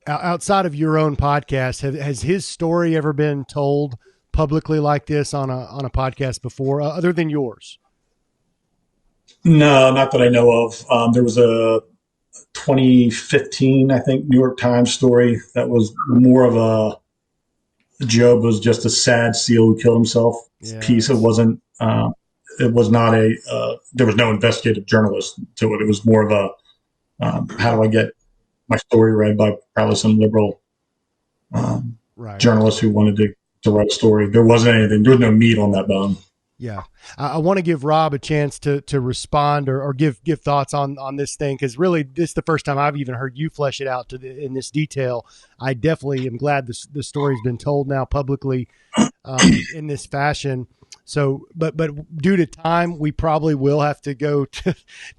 Outside of your own podcast, has his story ever been told publicly like this on a podcast before, other than yours? No, not that I know of. There was a 2015, I think, New York Times story that was more of Job was just a sad SEAL who killed himself piece. It wasn't. It was not there was no investigative journalist to it. It was more of how do I get my story read by probably some liberal journalist who wanted to write a story. There wasn't anything. There was no meat on that bone. Yeah. I want to give Rob a chance to respond or give thoughts on this thing, because really this is the first time I've even heard you flesh it out in this detail. I definitely am glad the story's been told now publicly in this fashion. So, but due to time, we probably will have to go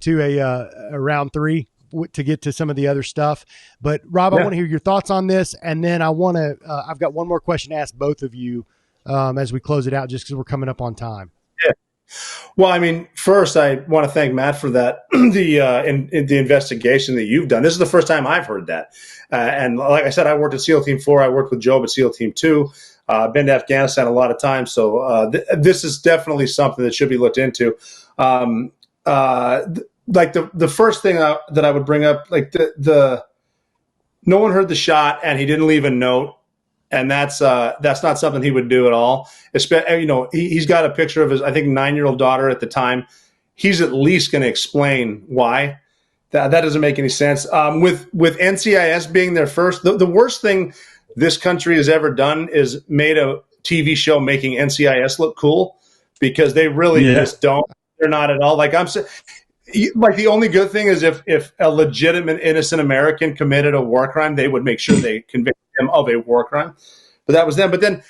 to a round 3 to get to some of the other stuff. But Rob, I want to hear your thoughts on this, and then I've got one more question to ask both of you as we close it out, just because we're coming up on time. Yeah. Well, I mean, first, I want to thank Matt for that, the investigation that you've done. This is the first time I've heard that. And like I said, I worked at SEAL Team 4. I worked with Job at SEAL Team 2. Been to Afghanistan a lot of times. So this is definitely something that should be looked into. Like the first thing that I would bring up, like the no one heard the shot and he didn't leave a note. And that's not something he would do at all. He's got a picture of his, I think, 9-year-old daughter at the time. He's at least going to explain why. That doesn't make any sense. With NCIS being there first, the worst thing this country has ever done is made a TV show making NCIS look cool, because they really just don't. They're not at all. Like the only good thing is if a legitimate innocent American committed a war crime, they would make sure they convicted him of a war crime. But that was them. But then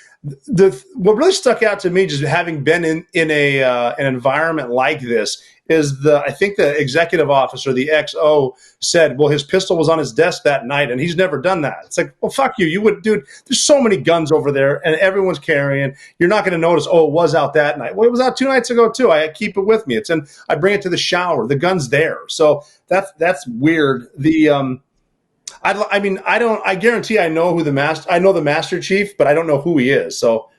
what really stuck out to me, just having been in an environment like this, is I think the executive officer, the XO, said, well, his pistol was on his desk that night and he's never done that. It's like, well, fuck you. You would, dude, there's so many guns over there and everyone's carrying. You're not going to notice, oh, it was out that night. Well, it was out 2 nights ago too. I keep it with me. I bring it to the shower. The gun's there. So that's weird. I guarantee I know I know the Master Chief, but I don't know who he is. So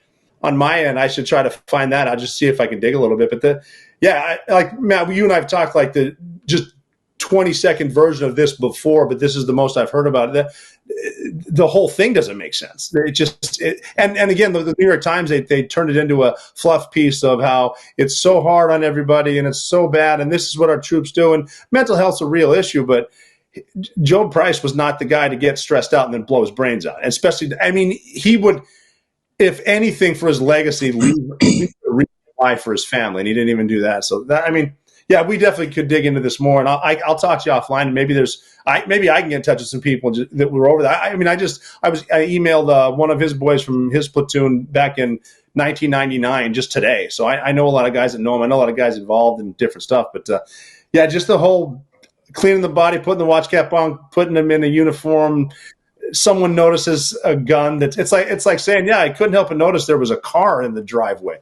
on my end, I should try to find that. I'll just see if I can dig a little bit. But like Matt, you and I've talked like the just 20-second version of this before, but this is the most I've heard about it. The whole thing doesn't make sense. And again, the New York Times, they turned it into a fluff piece of how it's so hard on everybody and it's so bad, and this is what our troops do. And mental health's a real issue, but Joe Price was not the guy to get stressed out and then blow his brains out. And especially, I mean, he would, if anything, for his legacy, leave a reason why for his family, and he didn't even do that. So that, I mean, yeah, we definitely could dig into this more, and I'll talk to you offline, and maybe I can get in touch with some people that were over that. I emailed one of his boys from his platoon back in 1999 just today. So I know a lot of guys that know him. I know a lot of guys involved in different stuff, but just the whole cleaning the body, putting the watch cap on, putting them in a uniform. Someone notices a gun. It's like saying, I couldn't help but notice there was a car in the driveway.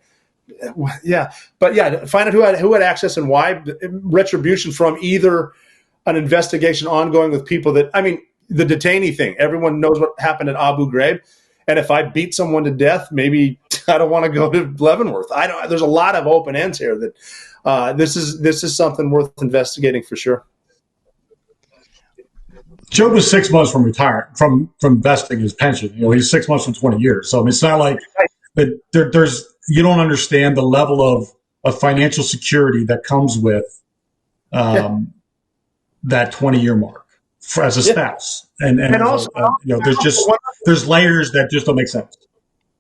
Yeah, but find out who had access and why. Retribution from either an investigation ongoing with people that, I mean, the detainee thing. Everyone knows what happened at Abu Ghraib, and if I beat someone to death, maybe I don't want to go to Leavenworth. There's a lot of open ends here that this is something worth investigating for sure. Joe was 6 months from retiring, from vesting his pension. He's 6 months from 20 years. So I mean, it's not like that. There's you don't understand the level of financial security that comes with that 20-year mark as a spouse, and also there's layers that just don't make sense.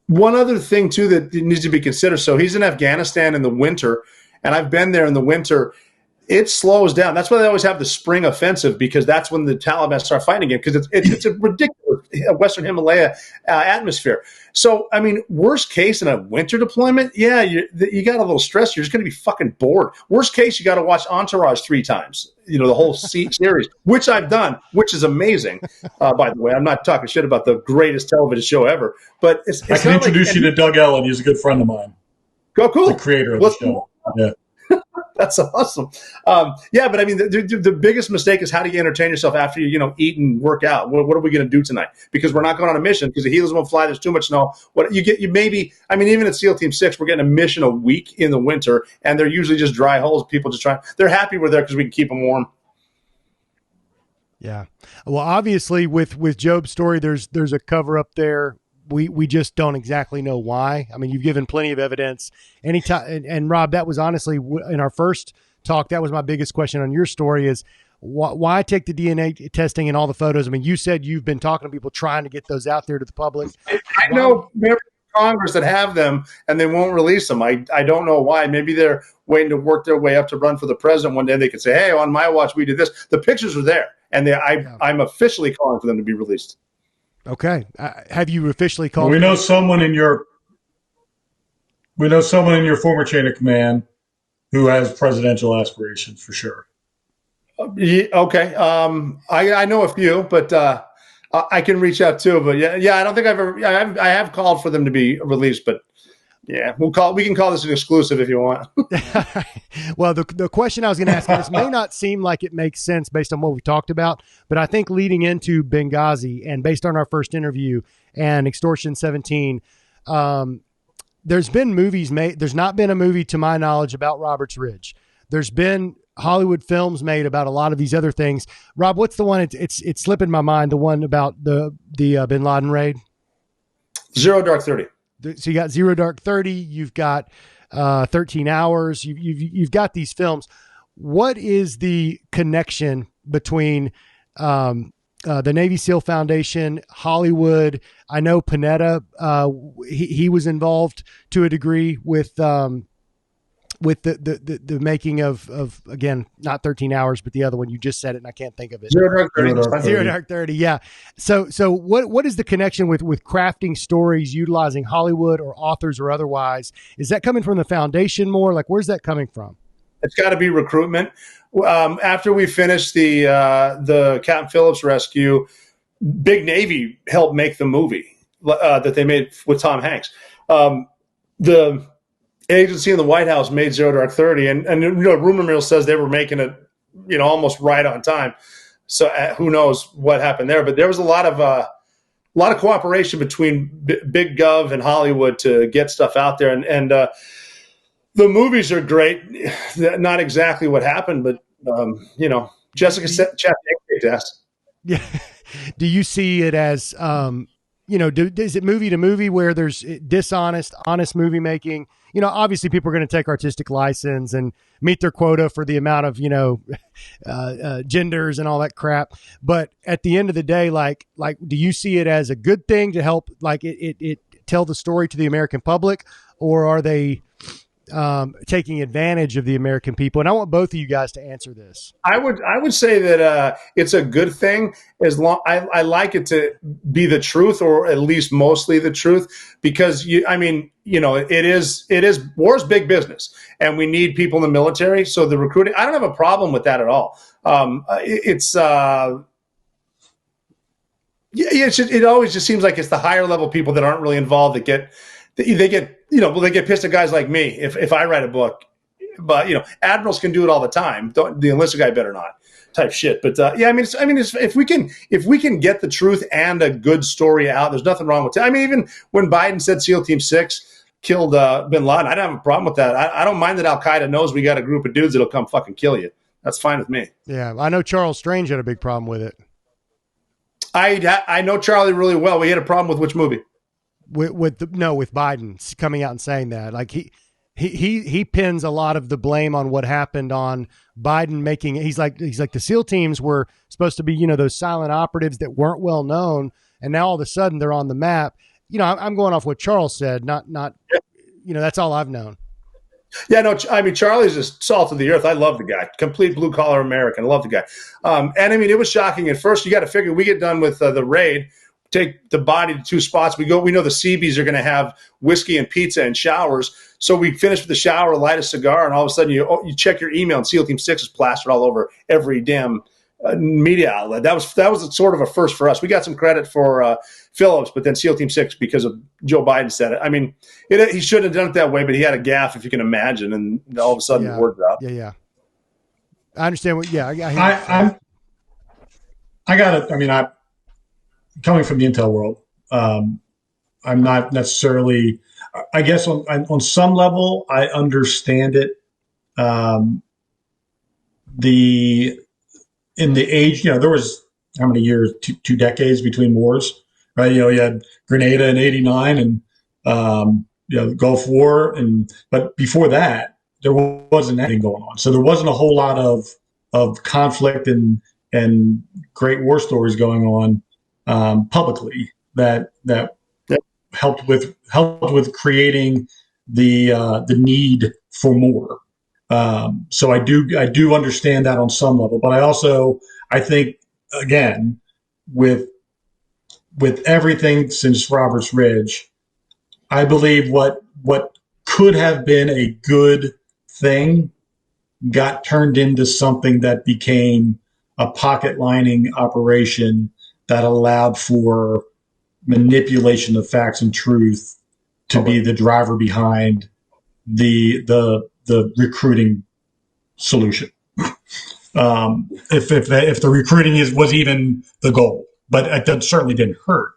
One other thing too that needs to be considered. So he's in Afghanistan in the winter, and I've been there in the winter. It slows down. That's why they always have the spring offensive, because that's when the Taliban start fighting again, because it's a ridiculous Western Himalaya atmosphere. So, I mean, worst case in a winter deployment, you got a little stress. You're just going to be fucking bored. Worst case, you got to watch Entourage 3 times, the whole series, which I've done, which is amazing. By the way, I'm not talking shit about the greatest television show ever, but it's I can introduce you to Doug Ellen. He's a good friend of mine. Go cool. The creator of the show. Yeah. That's awesome. But I mean, the biggest mistake is, how do you entertain yourself after you eat and work out? What are we going to do tonight? Because we're not going on a mission, because the healers won't fly. There's too much snow. Even at SEAL Team 6, we're getting a mission a week in the winter, and they're usually just dry holes. People just they're happy we're there because we can keep them warm. Yeah. Well, obviously with Job's story, there's a cover up there. We just don't exactly know why. I mean, you've given plenty of evidence. Anytime, and Rob, that was honestly in our first talk, that was my biggest question on your story is why take the DNA testing and all the photos? I mean, you said you've been talking to people trying to get those out there to the public. I know members of Congress that have them and they won't release them. I don't know why. Maybe they're waiting to work their way up to run for the president one day. They could say, hey, on my watch, we did this. The pictures are there, and I'm officially calling for them to be released. Okay. Have you officially called? We know someone in your former chain of command who has presidential aspirations for sure. Okay. I know a few, but I can reach out too. But yeah, I don't think I have called for them to be released. But Yeah, we can call this an exclusive if you want. Well, the question I was going to ask, this may not seem like it makes sense based on what we talked about, but I think leading into Benghazi and based on our first interview and Extortion 17, there's been movies made. There's not been a movie to my knowledge about Roberts Ridge. There's been Hollywood films made about a lot of these other things. Rob, what's the one? It's slipping my mind. The one about the Bin Laden raid. Zero Dark 30. So you got Zero Dark 30. You've got 13 Hours. You've got these films. What is the connection between the Navy SEAL Foundation, Hollywood? I know Panetta. He was involved to a degree with the making of again, not 13 Hours, but the other one. You just said it and I can't think of it. Zero Dark 30. Zero Dark 30. Yeah. So what is the connection with crafting stories, utilizing Hollywood or authors or otherwise? Is that coming from the foundation more? Like, where's that coming from? It's got to be recruitment. After we finished the Captain Phillips rescue, Big Navy helped make the movie that they made with Tom Hanks. The agency in the White House made Zero Dark 30, and rumor mill says they were making it, almost right on time. So who knows what happened there? But there was a lot of cooperation between Big Gov and Hollywood to get stuff out there, and the movies are great. Not exactly what happened, but Jessica Chapman test. Yeah. Do you see it as is it movie to movie where there's dishonest, honest movie making? Obviously people are going to take artistic license and meet their quota for the amount of, genders and all that crap. But at the end of the day, like, do you see it as a good thing to help, like it tell the story to the American public, or are they taking advantage of the American people? And I want both of you guys to answer this. I would say that it's a good thing, as long I like it to be the truth, or at least mostly the truth, because it is war's big business, and we need people in the military. So the recruiting, I don't have a problem with that at all. It always just seems like it's the higher level people that aren't really involved that get pissed at guys like me if I write a book. But admirals can do it all the time. The enlisted guy better not, type shit. But if we can get the truth and a good story out, there's nothing wrong with it. Even when Biden said SEAL Team 6 killed Bin Laden, I don't have a problem with that. I don't mind that Al Qaeda knows we got a group of dudes that'll come fucking kill you. That's fine with me. Yeah, I know Charles Strange had a big problem with it. I know Charlie really well. We had a problem with which movie? With Biden coming out and saying that, like he pins a lot of the blame on what happened on Biden making it. He's like the SEAL teams were supposed to be, those silent operatives that weren't well known, and now all of a sudden they're on the map. I'm going off what Charles said, not that's all I've known. Yeah, no, Charlie's just salt of the earth. I love the guy. Complete blue collar American. I love the guy. It was shocking at first. You got to figure, we get done with the raid, take the body to two spots. We know the Seabees are going to have whiskey and pizza and showers. So we finish with the shower, light a cigar, and all of a sudden you check your email and SEAL Team 6 is plastered all over every damn media outlet. That was sort of a first for us. We got some credit for Phillips, but then SEAL Team 6, because of Joe Biden said it. He shouldn't have done it that way, but he had a gaffe, if you can imagine, and all of a sudden the word's out. Yeah. I understand what. Yeah, coming from the intel world, I'm not necessarily. I guess on some level, I understand it. In the age, there was how many years? Two decades between wars, right? You had Grenada in '89 and the Gulf War, but before that, there wasn't anything going on. So there wasn't a whole lot of conflict and great war stories going on publicly that helped with creating the need for more. So I do understand that on some level, but I think again with everything since Roberts Ridge, I believe what could have been a good thing got turned into something that became a pocket lining operation that allowed for manipulation of facts and truth to be the driver behind the recruiting solution. If the recruiting was even the goal, but it certainly didn't hurt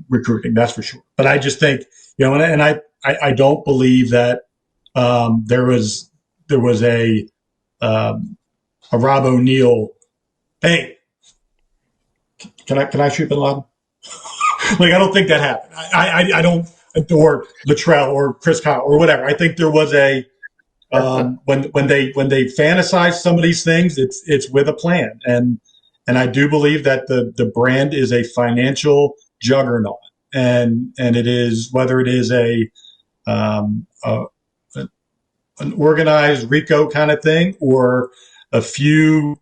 recruiting, that's for sure. But I just think, and I don't believe that there was a Rob O'Neill. Hey, can I shoot Bin Laden? Like, I don't think that happened. I don't, or Luttrell or Chris Kyle or whatever. I think there was a when they fantasize some of these things, it's with a plan, and I do believe that the brand is a financial juggernaut, and it is, whether it is an organized RICO kind of thing or a few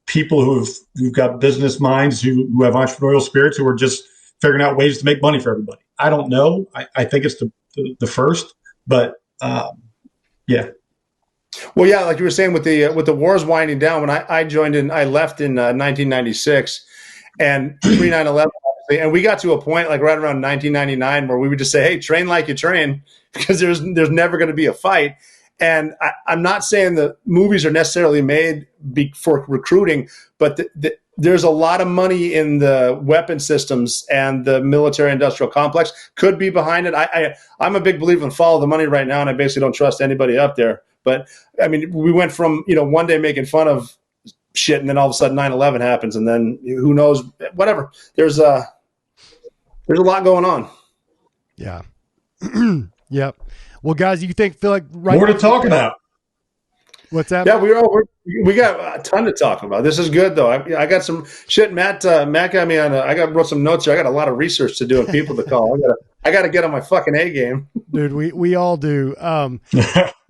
people who've got business minds, who have entrepreneurial spirits, who are just figuring out ways to make money for everybody. I don't know. I think it's the first, but yeah. Well, yeah, like you were saying, with the wars winding down, when I left in 1996, and pre 9/11, and we got to a point like right around 1999 where we would just say, "Hey, train like you train," because there's never going to be a fight. And I'm not saying the movies are necessarily made for recruiting, but there's a lot of money in the weapon systems, and the military-industrial complex could be behind it. I'm a big believer in follow the money right now, and I basically don't trust anybody up there. But, I mean, we went from, one day making fun of shit, and then all of a sudden 9/11 happens, and then who knows, whatever. There's a lot going on. Yeah. Yep. Well, guys, you feel like more to talk about? What's that? Yeah, we got a ton to talk about. This is good, though. I got some shit. Matt got me on. Wrote some notes here. I got a lot of research to do and people to call. I got to get on my fucking A game, dude. We all do.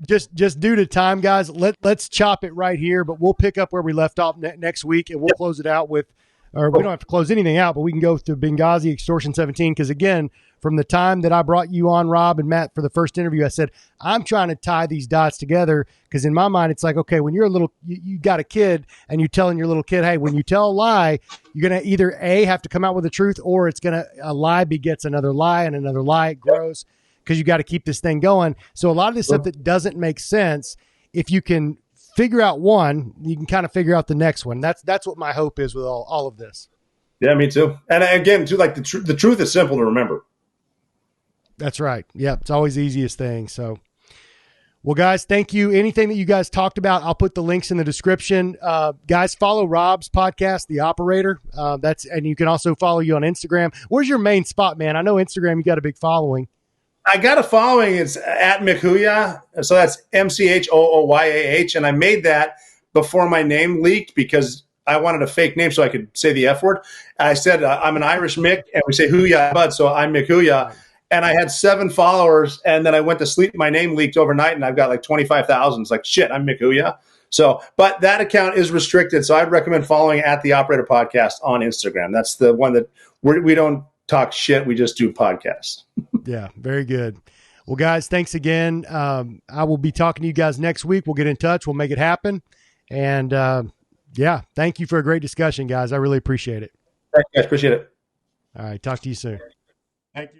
Just due to time, guys. Let's chop it right here. But we'll pick up where we left off next week, and we'll close it out with. Or we don't have to close anything out, but we can go through Benghazi, Extortion 17. Because again, from the time that I brought you on, Rob and Matt, for the first interview, I said, I'm trying to tie these dots together, because in my mind, it's like, okay, when you're you got a kid and you're telling your little kid, hey, when you tell a lie, you're going to either A, have to come out with the truth, or a lie begets another lie, and another lie, it grows, because you got to keep this thing going. So a lot of this stuff that doesn't make sense, if you can figure out one, you can kind of figure out the next one. That's what my hope is with all of this. Yeah, me too. And again, too, like the truth is simple to remember. That's right. Yeah, it's always the easiest thing. So, well, guys, thank you. Anything that you guys talked about, I'll put the links in the description. Guys, follow Rob's podcast, The Operator. And you can also follow you on Instagram. Where's your main spot, man? I know Instagram, you got a big following. I got a following. It's at Mchooyah. So that's MCHOOYAH. And I made that before my name leaked, because I wanted a fake name so I could say the F word. I said, I'm an Irish Mick, and we say Hooyah Bud, so I'm Mchooyah. And I had 7 followers, and then I went to sleep. My name leaked overnight, and I've got like 25,000. It's like, shit, I'm Mchooyah. So, but that account is restricted, so I'd recommend following at The Operator Podcast on Instagram. That's the one that we don't talk shit. We just do podcasts. Yeah, very good. Well, guys, thanks again. I will be talking to you guys next week. We'll get in touch. We'll make it happen. And, yeah, thank you for a great discussion, guys. I really appreciate it. Thanks, guys. Appreciate it. All right. Talk to you soon. Thank you.